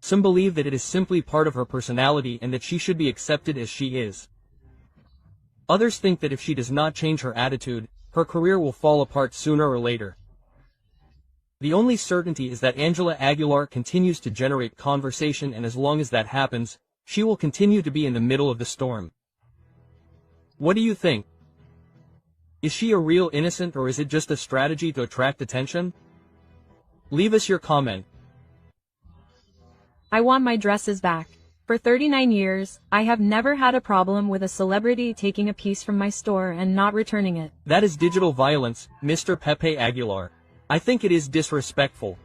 Some believe that it is simply part of her personality and that she should be accepted as she is. Others think that if she does not change her attitude, her career will fall apart sooner or later. The only certainty is that Ángela Aguilar continues to generate conversation, and as long as that happens, she will continue to be in the middle of the storm. What do you think? Is she a real innocent, or is it just a strategy to attract attention? Leave us your comment. I want my dresses back. For 39 years, I have never had a problem with a celebrity taking a piece from my store and not returning it. That is digital violence, Mr. Pepe Aguilar. I think it is disrespectful.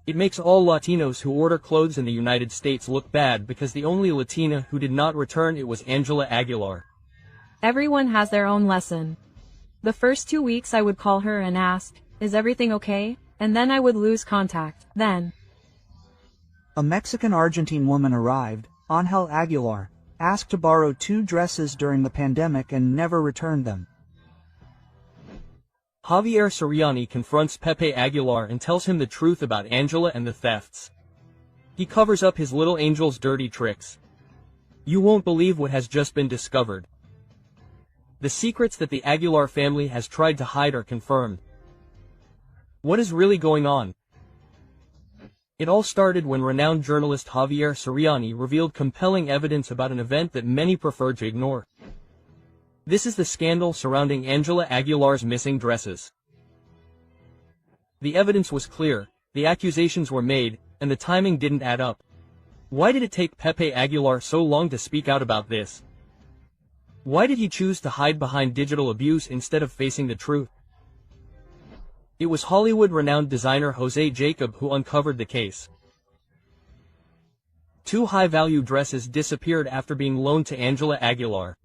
It makes all Latinos who order clothes in the United States look bad, because the only Latina who did not return it was Ángela Aguilar. Everyone has their own lesson. The first 2 weeks I would call her and ask, "Is everything okay?" And then I would lose contact. Then a Mexican-Argentine woman arrived, Ángela Aguilar, asked to borrow 2 dresses during the pandemic and never returned them. Javier Soriani confronts Pepe Aguilar and tells him the truth about Ángela and the thefts. He covers up his little angel's dirty tricks. You won't believe what has just been discovered. The secrets that the Aguilar family has tried to hide are confirmed. What is really going on? It all started when renowned journalist Javier Soriani revealed compelling evidence about an event that many preferred to ignore. This is the scandal surrounding Ángela Aguilar's missing dresses. The evidence was clear, the accusations were made, and the timing didn't add up. Why did it take Pepe Aguilar so long to speak out about this? Why did he choose to hide behind digital abuse instead of facing the truth? It was Hollywood-renowned designer Jose Jacob who uncovered the case. 2 high-value dresses disappeared after being loaned to Ángela Aguilar.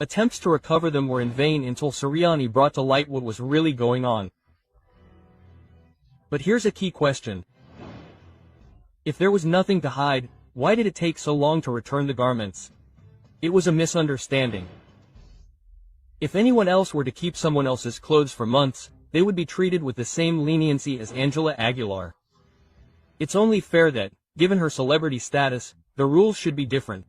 Attempts to recover them were in vain until Soriani brought to light what was really going on. But here's a key question. If there was nothing to hide, why did it take so long to return the garments? It was a misunderstanding. If anyone else were to keep someone else's clothes for months, they would be treated with the same leniency as Ángela Aguilar. It's only fair that, given her celebrity status, the rules should be different.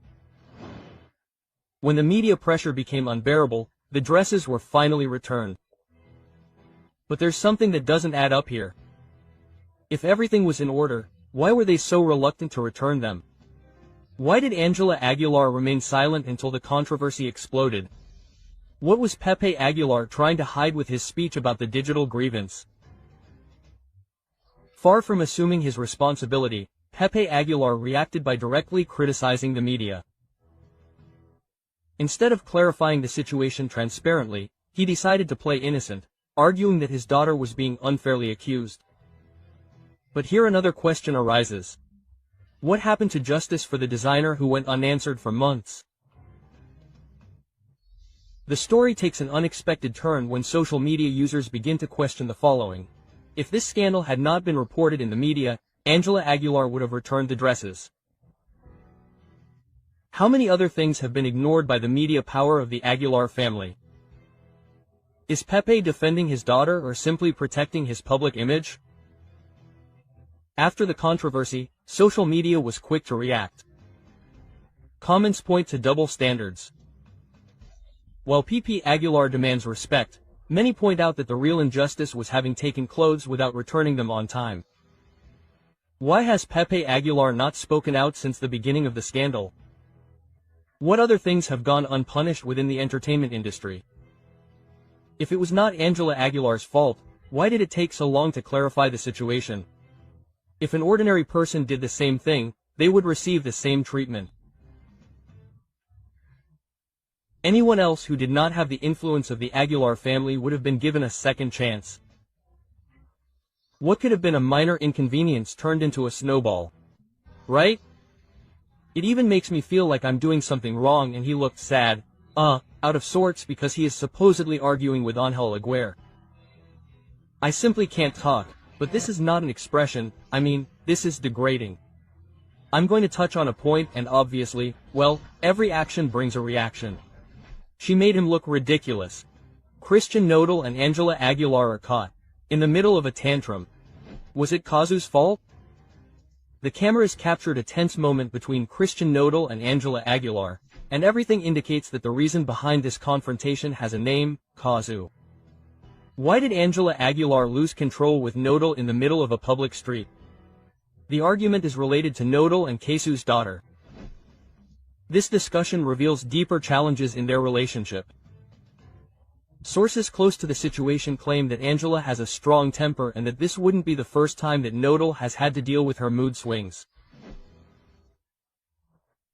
When the media pressure became unbearable, the dresses were finally returned. But there's something that doesn't add up here. If everything was in order, why were they so reluctant to return them? Why did Ángela Aguilar remain silent until the controversy exploded? What was Pepe Aguilar trying to hide with his speech about the digital grievance? Far from assuming his responsibility, Pepe Aguilar reacted by directly criticizing the media. Instead of clarifying the situation transparently, he decided to play innocent, arguing that his daughter was being unfairly accused. But here another question arises. What happened to justice for the designer who went unanswered for months? The story takes an unexpected turn when social media users begin to question the following. If this scandal had not been reported in the media, Ángela Aguilar would have returned the dresses. How many other things have been ignored by the media power of the Aguilar family? Is Pepe defending his daughter or simply protecting his public image? After the controversy, social media was quick to react. Comments point to double standards. While Pepe Aguilar demands respect, many point out that the real injustice was having taken clothes without returning them on time. Why has Pepe Aguilar not spoken out since the beginning of the scandal? What other things have gone unpunished within the entertainment industry? If it was not Ángela Aguilar's fault, why did it take so long to clarify the situation? If an ordinary person did the same thing, they would receive the same treatment. Anyone else who did not have the influence of the Aguilar family would have been given a second chance. What could have been a minor inconvenience turned into a snowball? Right? It even makes me feel like I'm doing something wrong, and he looked sad, out of sorts, because he is supposedly arguing with Ángela Aguilar. I simply can't talk, but this is not an expression, I mean, this is degrading. I'm going to touch on a point, and obviously, well, every action brings a reaction. She made him look ridiculous. Christian Nodal and Ángela Aguilar are caught in the middle of a tantrum. Was it Cazú's fault? The cameras captured a tense moment between Christian Nodal and Ángela Aguilar, and everything indicates that the reason behind this confrontation has a name: Cazú. Why did Ángela Aguilar lose control with Nodal in the middle of a public street? The argument is related to Nodal and Cazú's daughter. This discussion reveals deeper challenges in their relationship. Sources close to the situation claim that Ángela has a strong temper and that this wouldn't be the first time that Nodal has had to deal with her mood swings.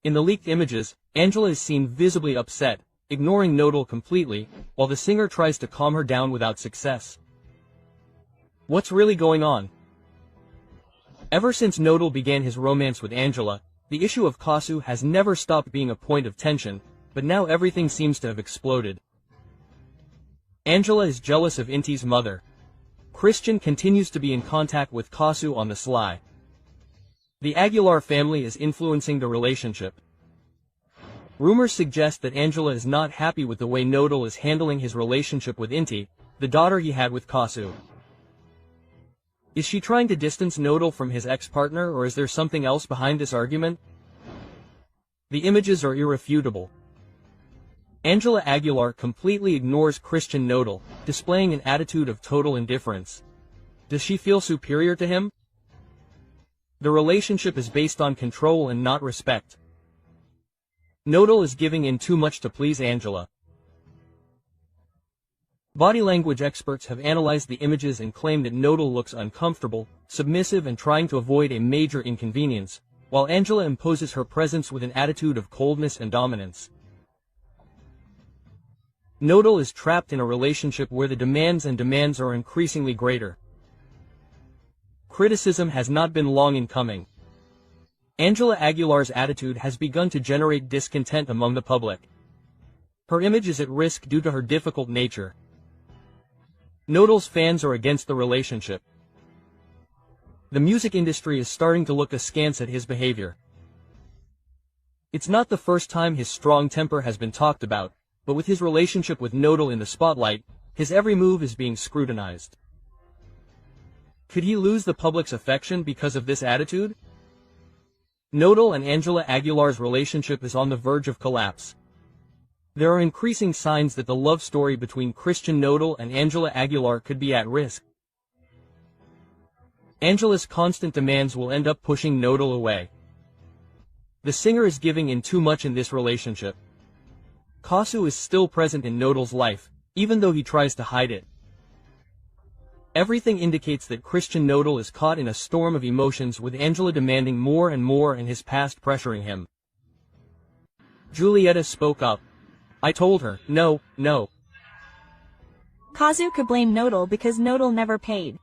In the leaked images, Ángela is seen visibly upset, ignoring Nodal completely, while the singer tries to calm her down without success. What's really going on? Ever since Nodal began his romance with Ángela, the issue of Cazú has never stopped being a point of tension, but now everything seems to have exploded. Ángela is jealous of Inti's mother. Christian continues to be in contact with Cazú on the sly. The Aguilar family is influencing the relationship. Rumors suggest that Ángela is not happy with the way Nodal is handling his relationship with Inti, the daughter he had with Cazú. Is she trying to distance Nodal from his ex-partner, or is there something else behind this argument? The images are irrefutable. Ángela Aguilar completely ignores Christian Nodal, displaying an attitude of total indifference. Does she feel superior to him? The relationship is based on control and not respect. Nodal is giving in too much to please Ángela. Body language experts have analyzed the images and claim that Nodal looks uncomfortable, submissive, and trying to avoid a major inconvenience, while Ángela imposes her presence with an attitude of coldness and dominance. Nodal is trapped in a relationship where the demands are increasingly greater. Criticism has not been long in coming. Ángela Aguilar's attitude has begun to generate discontent among the public. Her image is at risk due to her difficult nature. Nodal's fans are against the relationship. The music industry is starting to look askance at his behavior. It's not the first time his strong temper has been talked about, but with his relationship with Nodal in the spotlight, his every move is being scrutinized. Could he lose the public's affection because of this attitude? Nodal and Ángela Aguilar's relationship is on the verge of collapse. There are increasing signs that the love story between Christian Nodal and Ángela Aguilar could be at risk. Angela's constant demands will end up pushing Nodal away. The singer is giving in too much in this relationship. Cazú is still present in Nodal's life, even though he tries to hide it. Everything indicates that Christian Nodal is caught in a storm of emotions, with Angela demanding more and more and his past pressuring him. Julieta spoke up. I told her, no. Cazú could blame Nodal because Nodal never paid.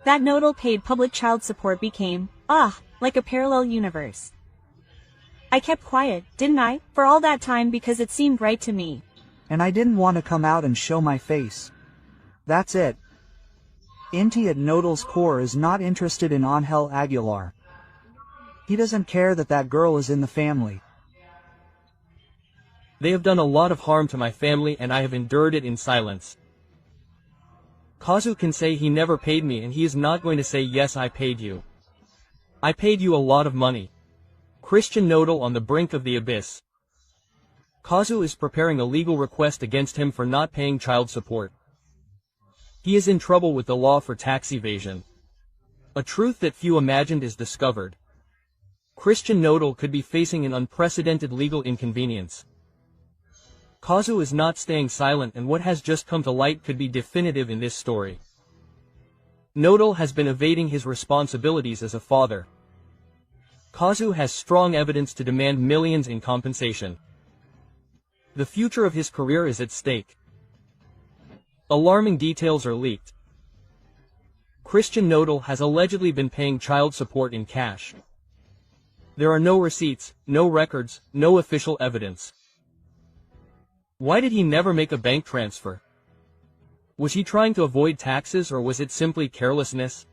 That Nodal paid public child support became, like a parallel universe. I kept quiet, didn't I, for all that time because it seemed right to me. And I didn't want to come out and show my face. That's it. Inti at Nodal's core is not interested in Ángela Aguilar. He doesn't care that that girl is in the family. They have done a lot of harm to my family and I have endured it in silence. Cazú can say he never paid me and he is not going to say yes I paid you. I paid you a lot of money. Christian Nodal on the brink of the abyss. Cazú is preparing a legal request against him for not paying child support. He is in trouble with the law for tax evasion. A truth that few imagined is discovered. Christian Nodal could be facing an unprecedented legal inconvenience. Cazú is not staying silent and what has just come to light could be definitive in this story. Nodal has been evading his responsibilities as a father. Cazú has strong evidence to demand millions in compensation. The future of his career is at stake. Alarming details are leaked. Christian Nodal has allegedly been paying child support in cash. There are no receipts, no records, no official evidence. Why did he never make a bank transfer? Was he trying to avoid taxes or was it simply carelessness?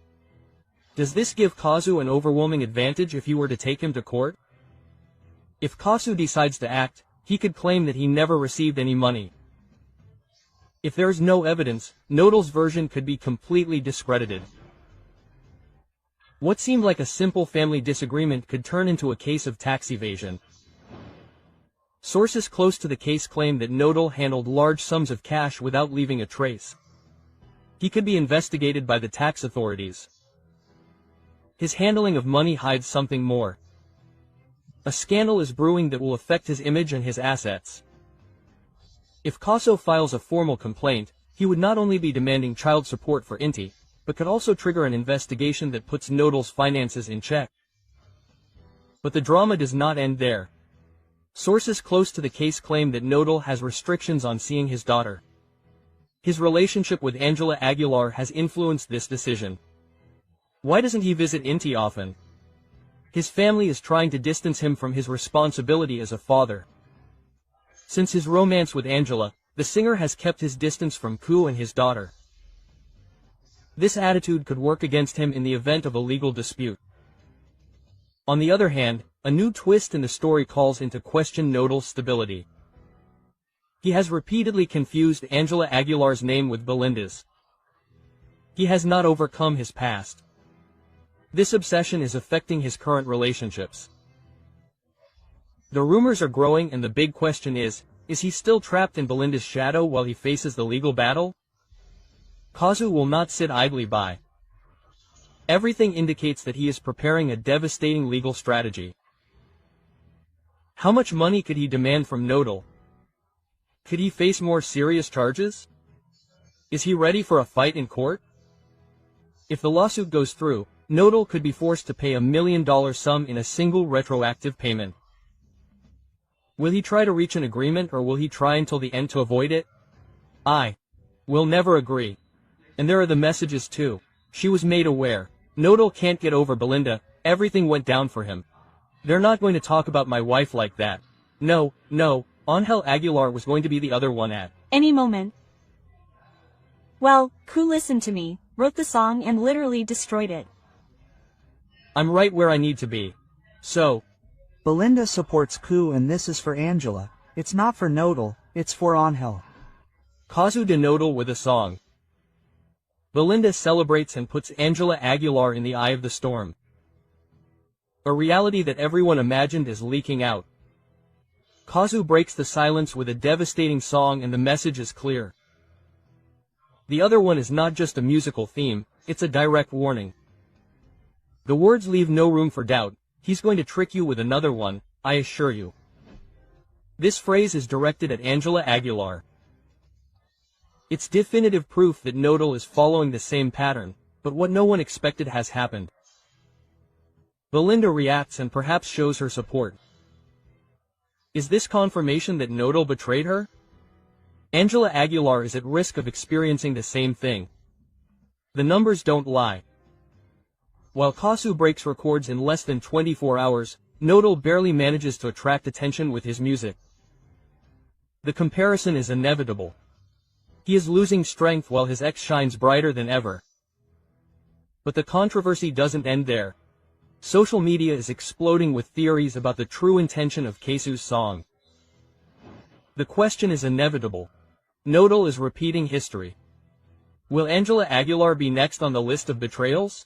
Does this give Cazú an overwhelming advantage if he were to take him to court? If Cazú decides to act, he could claim that he never received any money. If there is no evidence, Nodal's version could be completely discredited. What seemed like a simple family disagreement could turn into a case of tax evasion. Sources close to the case claim that Nodal handled large sums of cash without leaving a trace. He could be investigated by the tax authorities. His handling of money hides something more. A scandal is brewing that will affect his image and his assets. If Cazú files a formal complaint, he would not only be demanding child support for Inti, but could also trigger an investigation that puts Nodal's finances in check. But the drama does not end there. Sources close to the case claim that Nodal has restrictions on seeing his daughter. His relationship with Ángela Aguilar has influenced this decision. Why doesn't he visit Inti often? His family is trying to distance him from his responsibility as a father. Since his romance with Ángela, the singer has kept his distance from Cazú and his daughter. This attitude could work against him in the event of a legal dispute. On the other hand, a new twist in the story calls into question Nodal's stability. He has repeatedly confused Ángela Aguilar's name with Belinda's. He has not overcome his past. This obsession is affecting his current relationships. The rumors are growing and the big question is he still trapped in Belinda's shadow while he faces the legal battle? Cazú will not sit idly by. Everything indicates that he is preparing a devastating legal strategy. How much money could he demand from Nodal? Could he face more serious charges? Is he ready for a fight in court? If the lawsuit goes through, Nodal could be forced to pay $1 million sum in a single retroactive payment. Will he try to reach an agreement or will he try until the end to avoid it? I will never agree. And there are the messages too. She was made aware. Nodal can't get over Belinda, everything went down for him. They're not going to talk about my wife like that. No, Ángela Aguilar was going to be the other one at any moment. Well, Cazú listened to me, wrote the song and literally destroyed it. I'm right where I need to be. So, Belinda supports Cazú and this is for Ángela. It's not for Nodal, it's for Ángela. Cazú de Nodal with a song. Belinda celebrates and puts Ángela Aguilar in the eye of the storm. A reality that everyone imagined is leaking out. Cazú breaks the silence with a devastating song and the message is clear. The other one is not just a musical theme, it's a direct warning. The words leave no room for doubt. He's going to trick you with another one, I assure you. This phrase is directed at Ángela Aguilar. It's definitive proof that Nodal is following the same pattern, but what no one expected has happened. Belinda reacts and perhaps shows her support. Is this confirmation that Nodal betrayed her? Ángela Aguilar is at risk of experiencing the same thing. The numbers don't lie. While Cazú breaks records in less than 24 hours, Nodal barely manages to attract attention with his music. The comparison is inevitable. He is losing strength while his ex shines brighter than ever. But the controversy doesn't end there. Social media is exploding with theories about the true intention of Cazú's song. The question is inevitable. Nodal is repeating history. Will Ángela Aguilar be next on the list of betrayals?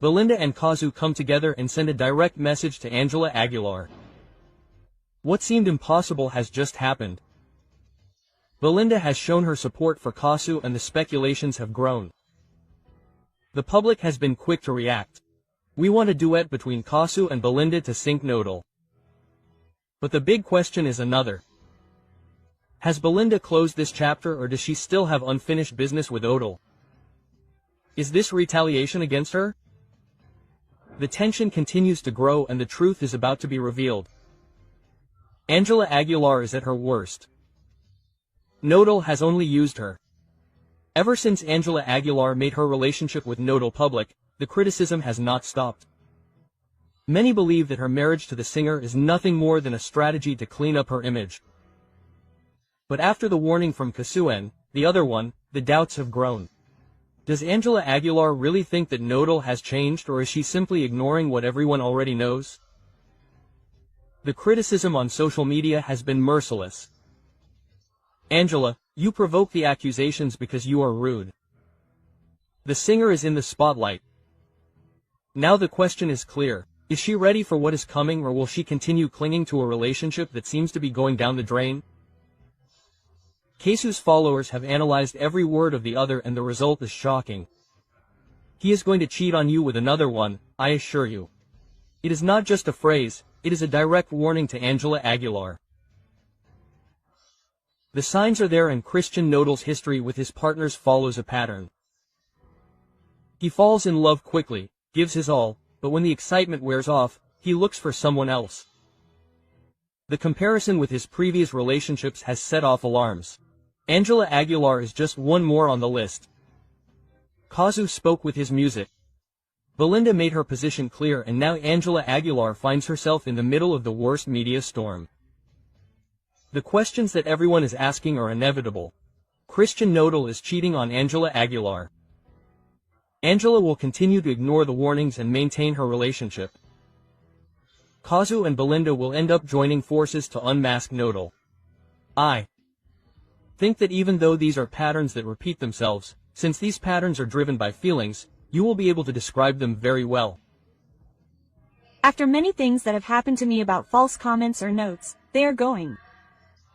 Belinda and Cazú come together and send a direct message to Ángela Aguilar. What seemed impossible has just happened. Belinda has shown her support for Cazú and the speculations have grown. The public has been quick to react. We want a duet between Cazú and Belinda to sink Nodal. But the big question is another. Has Belinda closed this chapter or does she still have unfinished business with Nodal? Is this retaliation against her? The tension continues to grow and the truth is about to be revealed. Ángela Aguilar is at her worst. Nodal has only used her. Ever since Ángela Aguilar made her relationship with Nodal public, the criticism has not stopped. Many believe that her marriage to the singer is nothing more than a strategy to clean up her image. But after the warning from Cazú, the other one, the doubts have grown. Does Ángela Aguilar really think that Nodal has changed or is she simply ignoring what everyone already knows? The criticism on social media has been merciless. Ángela, you provoke the accusations because you are rude. The singer is in the spotlight. Now the question is clear. Is she ready for what is coming or will she continue clinging to a relationship that seems to be going down the drain? Cazú's followers have analyzed every word of the other and the result is shocking. He is going to cheat on you with another one, I assure you. It is not just a phrase, it is a direct warning to Ángela Aguilar. The signs are there and Christian Nodal's history with his partners follows a pattern. He falls in love quickly, gives his all, but when the excitement wears off, he looks for someone else. The comparison with his previous relationships has set off alarms. Ángela Aguilar is just one more on the list. Cazú spoke with his music. Belinda made her position clear and now Ángela Aguilar finds herself in the middle of the worst media storm. The questions that everyone is asking are inevitable. Christian Nodal is cheating on Ángela Aguilar. Ángela will continue to ignore the warnings and maintain her relationship. Cazú and Belinda will end up joining forces to unmask Nodal. I think that even though these are patterns that repeat themselves, since these patterns are driven by feelings, you will be able to describe them very well. After many things that have happened to me about false comments or notes, they are going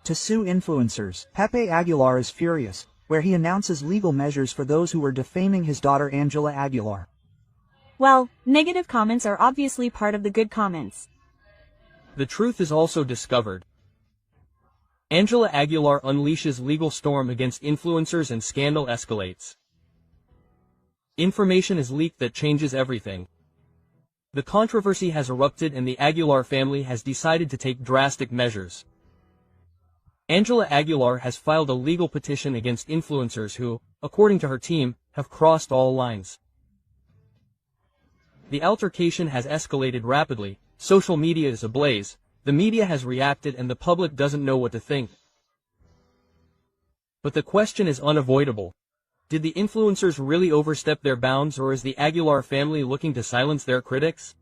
to sue influencers. Pepe Aguilar is furious, where he announces legal measures for those who were defaming his daughter Ángela Aguilar. Well, negative comments are obviously part of the good comments. The truth is also discovered. Ángela Aguilar unleashes legal storm against influencers and scandal escalates. Information is leaked that changes everything. The controversy has erupted and the Aguilar family has decided to take drastic measures. Ángela Aguilar has filed a legal petition against influencers who, according to her team, have crossed all lines. The altercation has escalated rapidly, social media is ablaze, the media has reacted and the public doesn't know what to think. But the question is unavoidable. Did the influencers really overstep their bounds or is the Aguilar family looking to silence their critics?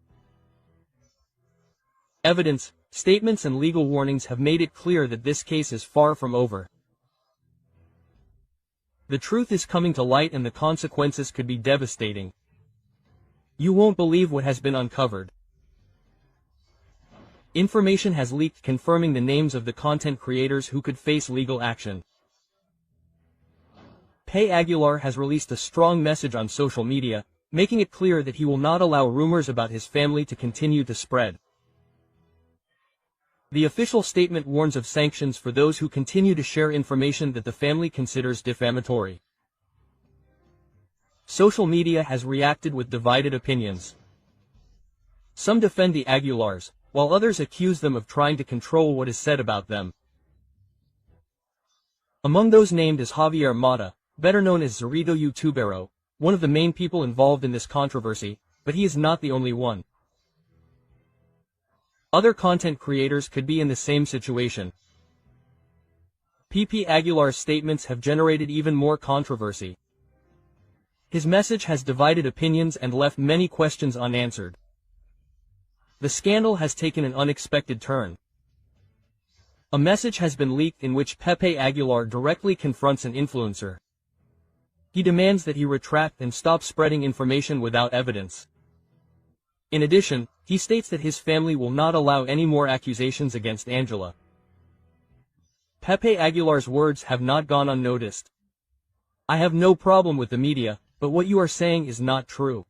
Evidence, statements and legal warnings have made it clear that this case is far from over. The truth is coming to light and the consequences could be devastating. You won't believe what has been uncovered. Information has leaked confirming the names of the content creators who could face legal action. Pepe Aguilar has released a strong message on social media, making it clear that he will not allow rumors about his family to continue to spread. The official statement warns of sanctions for those who continue to share information that the family considers defamatory. Social media has reacted with divided opinions. Some defend the Aguilars, while others accuse them of trying to control what is said about them. Among those named is Javier Mata, better known as Zorrito YouTubero, one of the main people involved in this controversy, but he is not the only one. Other content creators could be in the same situation. Pepe Aguilar's statements have generated even more controversy. His message has divided opinions and left many questions unanswered. The scandal has taken an unexpected turn. A message has been leaked in which Pepe Aguilar directly confronts an influencer. He demands that he retract and stop spreading information without evidence. In addition, he states that his family will not allow any more accusations against Ángela. Pepe Aguilar's words have not gone unnoticed. "I have no problem with the media, but what you are saying is not true.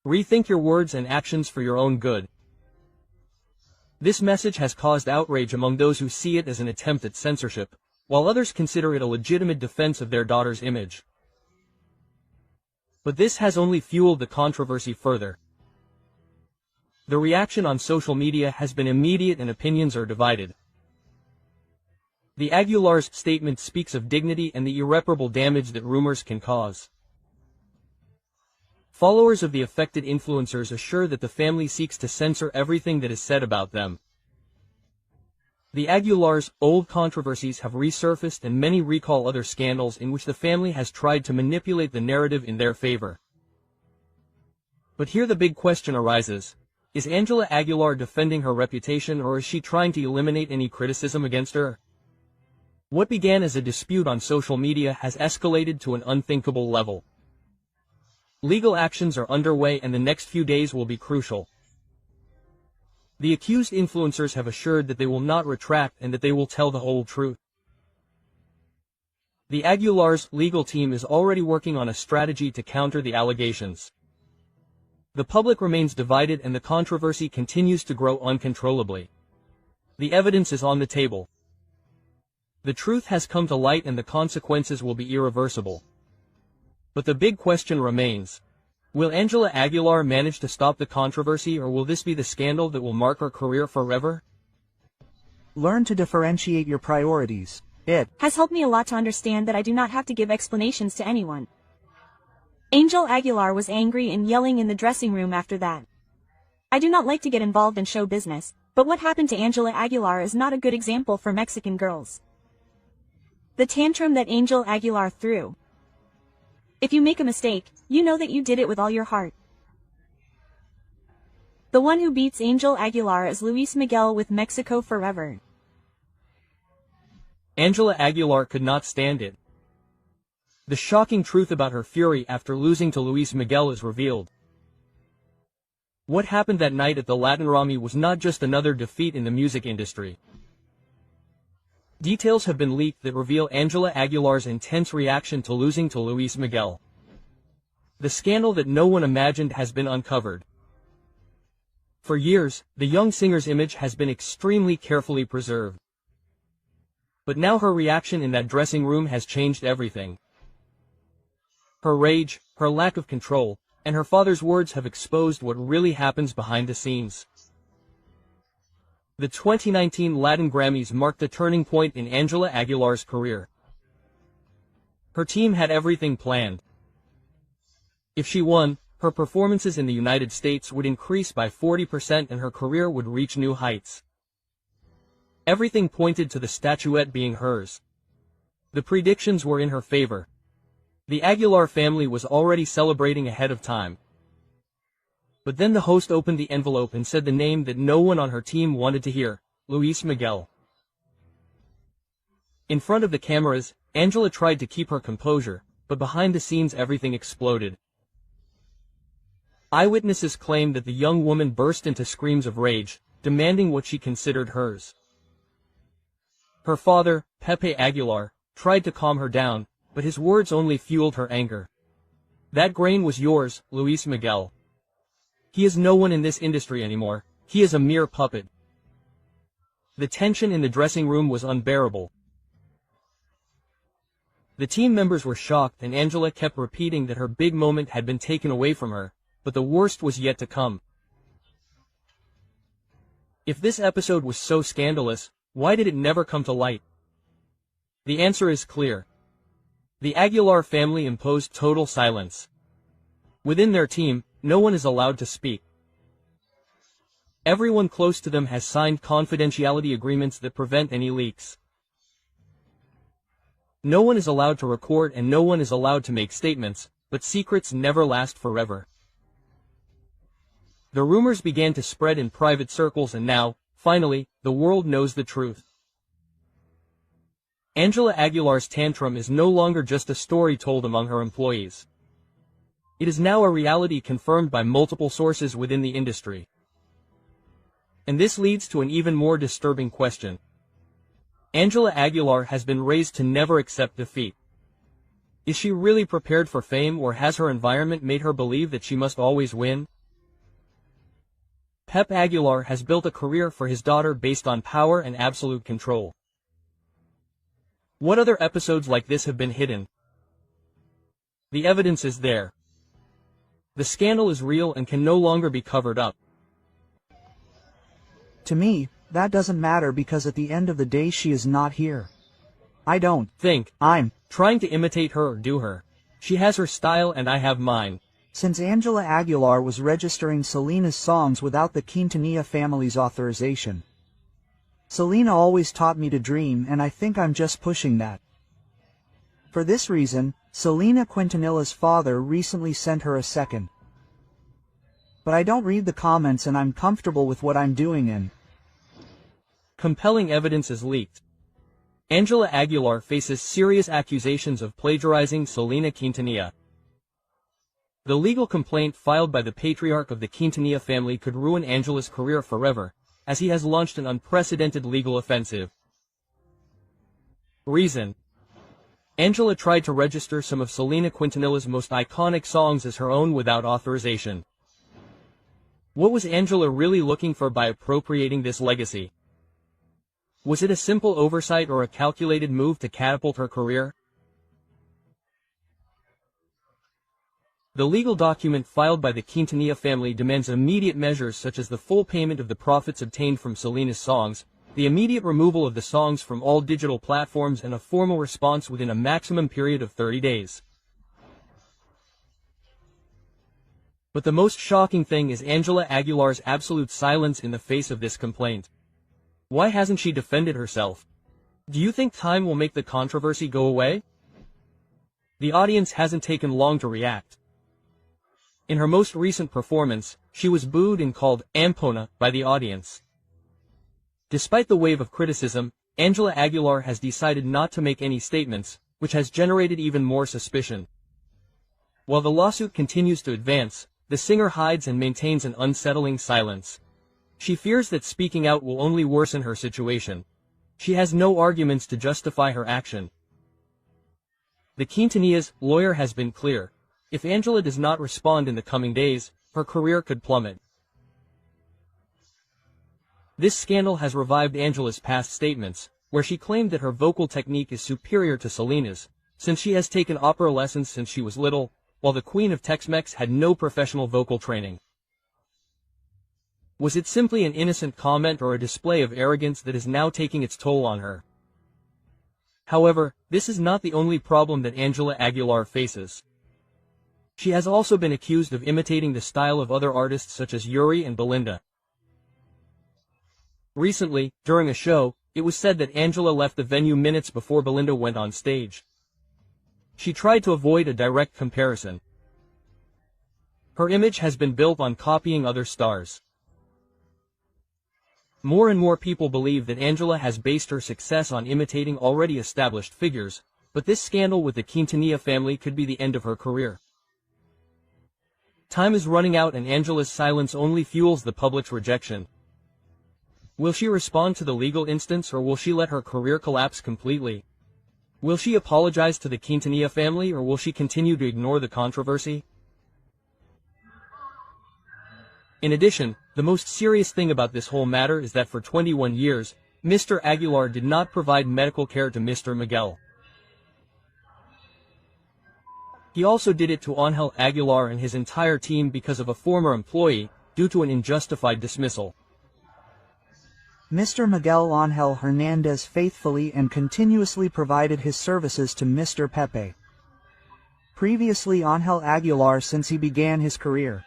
Rethink your words and actions for your own good." This message has caused outrage among those who see it as an attempt at censorship, while others consider it a legitimate defense of their daughter's image. But this has only fueled the controversy further. The reaction on social media has been immediate and opinions are divided. The Aguilar's statement speaks of dignity and the irreparable damage that rumors can cause. Followers of the affected influencers assure that the family seeks to censor everything that is said about them. The Aguilar's old controversies have resurfaced and many recall other scandals in which the family has tried to manipulate the narrative in their favor. But here the big question arises. Is Ángela Aguilar defending her reputation or is she trying to eliminate any criticism against her? What began as a dispute on social media has escalated to an unthinkable level. Legal actions are underway and the next few days will be crucial. The accused influencers have assured that they will not retract and that they will tell the whole truth. The Aguilar's legal team is already working on a strategy to counter the allegations. The public remains divided and the controversy continues to grow uncontrollably. The evidence is on the table. The truth has come to light and the consequences will be irreversible. But the big question remains. Will Ángela Aguilar manage to stop the controversy or will this be the scandal that will mark her career forever? Learn to differentiate your priorities. It has helped me a lot to understand that I do not have to give explanations to anyone. Ángela Aguilar was angry and yelling in the dressing room after that. I do not like to get involved in show business, but what happened to Ángela Aguilar is not a good example for Mexican girls. The tantrum that Ángela Aguilar threw. If you make a mistake, you know that you did it with all your heart. The one who beats Ángela Aguilar is Luis Miguel with Mexico Forever. Ángela Aguilar could not stand it. The shocking truth about her fury after losing to Luis Miguel is revealed. What happened that night at the Latin Grammy was not just another defeat in the music industry. Details have been leaked that reveal Ángela Aguilar's intense reaction to losing to Luis Miguel. The scandal that no one imagined has been uncovered. For years, the young singer's image has been extremely carefully preserved. But now her reaction in that dressing room has changed everything. Her rage, her lack of control, and her father's words have exposed what really happens behind the scenes. The 2019 Latin Grammys marked a turning point in Ángela Aguilar's career. Her team had everything planned. If she won, her performances in the United States would increase by 40% and her career would reach new heights. Everything pointed to the statuette being hers. The predictions were in her favor. The Aguilar family was already celebrating ahead of time. But then the host opened the envelope and said the name that no one on her team wanted to hear, Luis Miguel. In front of the cameras, Ángela tried to keep her composure, but behind the scenes everything exploded. Eyewitnesses claimed that the young woman burst into screams of rage, demanding what she considered hers. Her father, Pepe Aguilar, tried to calm her down, but his words only fueled her anger. That grain was yours, Luis Miguel. He is no one in this industry anymore, he is a mere puppet. The tension in the dressing room was unbearable. The team members were shocked and Angela kept repeating that her big moment had been taken away from her, but the worst was yet to come. If this episode was so scandalous, why did it never come to light? The answer is clear. The Aguilar family imposed total silence. Within their team, no one is allowed to speak. Everyone close to them has signed confidentiality agreements that prevent any leaks. No one is allowed to record and no one is allowed to make statements, but secrets never last forever. The rumors began to spread in private circles and now, finally, the world knows the truth. Angela Aguilar's tantrum is no longer just a story told among her employees. It is now a reality confirmed by multiple sources within the industry. And this leads to an even more disturbing question. Angela Aguilar has been raised to never accept defeat. Is she really prepared for fame or has her environment made her believe that she must always win? Pep Aguilar has built a career for his daughter based on power and absolute control. What other episodes like this have been hidden? The evidence is there. The scandal is real and can no longer be covered up. To me, that doesn't matter because at the end of the day she is not here. I don't think I'm trying to imitate her or do her. She has her style and I have mine. Since Angela Aguilar was registering Selena's songs without the Quintanilla family's authorization. Selena always taught me to dream and I think I'm just pushing that. For this reason, Selena Quintanilla's father recently sent her a second. But I don't read the comments and I'm comfortable with what I'm doing in. Compelling evidence is leaked. Angela Aguilar faces serious accusations of plagiarizing Selena Quintanilla. The legal complaint filed by the patriarch of the Quintanilla family could ruin Angela's career forever, as he has launched an unprecedented legal offensive. Reason: Angela tried to register some of Selena Quintanilla's most iconic songs as her own without authorization. What was Angela really looking for by appropriating this legacy? Was it a simple oversight or a calculated move to catapult her career? The legal document filed by the Quintanilla family demands immediate measures such as the full payment of the profits obtained from Selena's songs, the immediate removal of the songs from all digital platforms and a formal response within a maximum period of 30 days. But the most shocking thing is Angela Aguilar's absolute silence in the face of this complaint. Why hasn't she defended herself? Do you think time will make the controversy go away? The audience hasn't taken long to react. In her most recent performance, she was booed and called Ampona by the audience. Despite the wave of criticism, Angela Aguilar has decided not to make any statements, which has generated even more suspicion. While the lawsuit continues to advance, the singer hides and maintains an unsettling silence. She fears that speaking out will only worsen her situation. She has no arguments to justify her action. The Quintanillas' lawyer has been clear. If Angela does not respond in the coming days, her career could plummet. This scandal has revived Angela's past statements, where she claimed that her vocal technique is superior to Selena's, since she has taken opera lessons since she was little, while the Queen of Tex-Mex had no professional vocal training. Was it simply an innocent comment or a display of arrogance that is now taking its toll on her? However, this is not the only problem that Angela Aguilar faces. She has also been accused of imitating the style of other artists such as Yuri and Belinda. Recently, during a show, it was said that Angela left the venue minutes before Belinda went on stage. She tried to avoid a direct comparison. Her image has been built on copying other stars. More and more people believe that Angela has based her success on imitating already established figures, but this scandal with the Quintanilla family could be the end of her career. Time is running out and Angela's silence only fuels the public's rejection. Will she respond to the legal instance or will she let her career collapse completely? Will she apologize to the Quintanilla family, or will she continue to ignore the controversy? In addition, the most serious thing about this whole matter is that for 21 years, Mr. Aguilar did not provide medical care to Mr. Miguel. He also did it to Ángela Aguilar and his entire team because of a former employee, due to an unjustified dismissal. Mr. Miguel Ángel Hernandez faithfully and continuously provided his services to Mr. Pepe. Previously Ángel Aguilar since he began his career.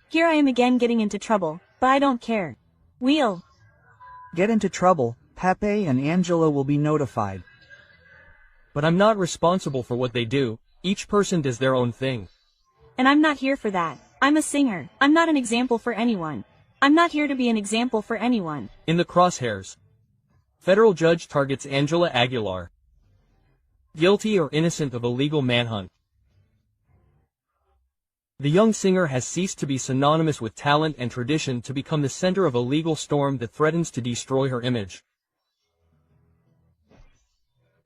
Here I am again getting into trouble, but I don't care. We'll get into trouble, Pepe and Angela will be notified. But I'm not responsible for what they do. Each person does their own thing. And I'm not here for that. I'm a singer. I'm not an example for anyone. I'm not here to be an example for anyone. In the crosshairs. Federal judge targets Ángela Aguilar. Guilty or innocent of illegal manhunt. The young singer has ceased to be synonymous with talent and tradition to become the center of a legal storm that threatens to destroy her image.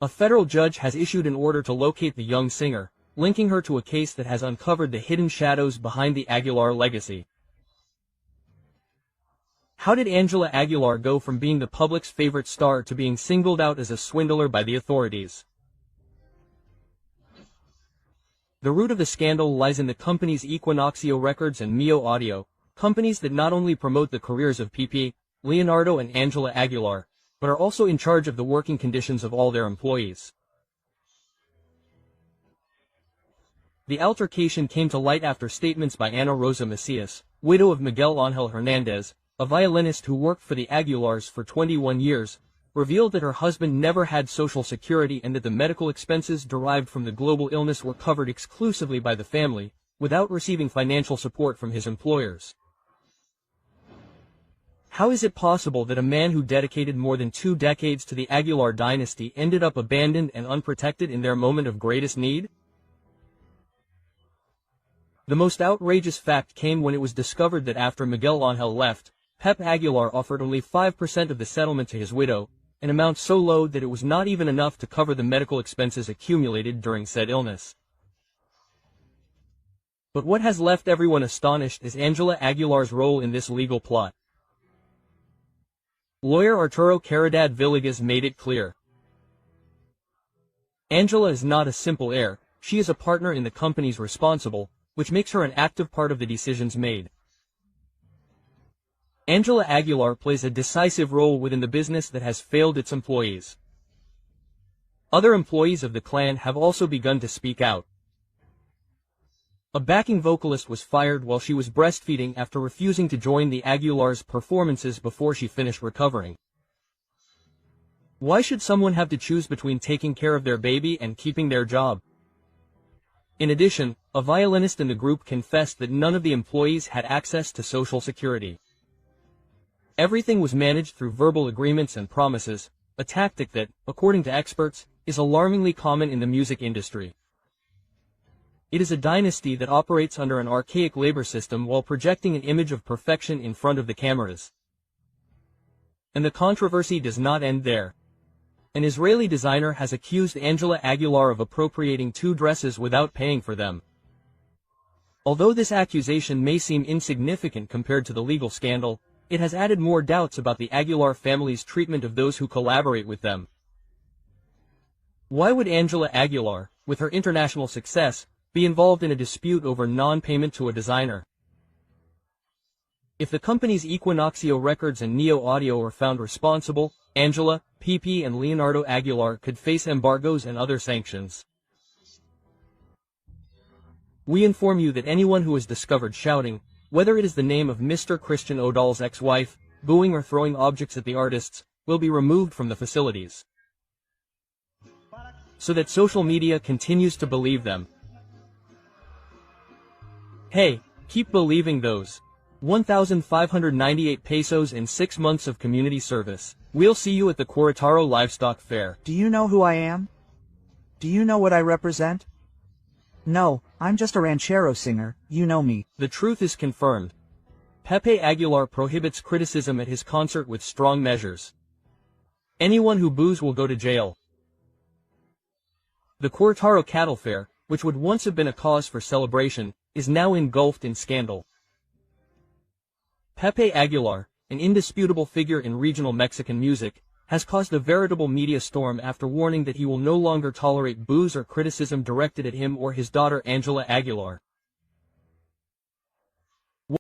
A federal judge has issued an order to locate the young singer, linking her to a case that has uncovered the hidden shadows behind the Aguilar legacy. How did Ángela Aguilar go from being the public's favorite star to being singled out as a swindler by the authorities? The root of the scandal lies in the companies Equinoxio Records and Mio Audio, companies that not only promote the careers of Pepe, Leonardo and Ángela Aguilar, but are also in charge of the working conditions of all their employees. The altercation came to light after statements by Ana Rosa Macias, widow of Miguel Ángel Hernandez, a violinist who worked for the Aguilars for 21 years, revealed that her husband never had Social Security and that the medical expenses derived from the global illness were covered exclusively by the family, without receiving financial support from his employers. How is it possible that a man who dedicated more than 2 decades to the Aguilar dynasty ended up abandoned and unprotected in their moment of greatest need? The most outrageous fact came when it was discovered that after Miguel Ángel left, Pep Aguilar offered only 5% of the settlement to his widow, an amount so low that it was not even enough to cover the medical expenses accumulated during said illness. But what has left everyone astonished is Ángela Aguilar's role in this legal plot. Lawyer Arturo Caridad Villegas made it clear. Ángela is not a simple heir, she is a partner in the companies responsible, which makes her an active part of the decisions made. Ángela Aguilar plays a decisive role within the business that has failed its employees. Other employees of the clan have also begun to speak out. A backing vocalist was fired while she was breastfeeding after refusing to join the Aguilars' performances before she finished recovering. Why should someone have to choose between taking care of their baby and keeping their job? In addition, a violinist in the group confessed that none of the employees had access to Social Security. Everything was managed through verbal agreements and promises, a tactic that, according to experts, is alarmingly common in the music industry. It is a dynasty that operates under an archaic labor system while projecting an image of perfection in front of the cameras. And the controversy does not end there. An Israeli designer has accused Ángela Aguilar of appropriating 2 dresses without paying for them. Although this accusation may seem insignificant compared to the legal scandal, it has added more doubts about the Aguilar family's treatment of those who collaborate with them. Why would Ángela Aguilar, with her international success, be involved in a dispute over non-payment to a designer? If the companies Equinoxio Records and Neo Audio are found responsible, Ángela, Pepe and Leonardo Aguilar could face embargoes and other sanctions. We inform you that anyone who is discovered shouting, whether it is the name of Mr. Christian Odal's ex-wife, booing or throwing objects at the artists, will be removed from the facilities. So that social media continues to believe them. Hey, keep believing those 1,598 pesos in 6 months of community service. We'll see you at the Querétaro Livestock Fair. Do you know who I am? Do you know what I represent? No, I'm just a ranchero singer, you know me. The truth is confirmed. Pepe Aguilar prohibits criticism at his concert with strong measures. Anyone who boos will go to jail. The Querétaro cattle fair, which would once have been a cause for celebration, is now engulfed in scandal. Pepe Aguilar, an indisputable figure in regional Mexican music, has caused a veritable media storm after warning that he will no longer tolerate boos or criticism directed at him or his daughter Ángela Aguilar.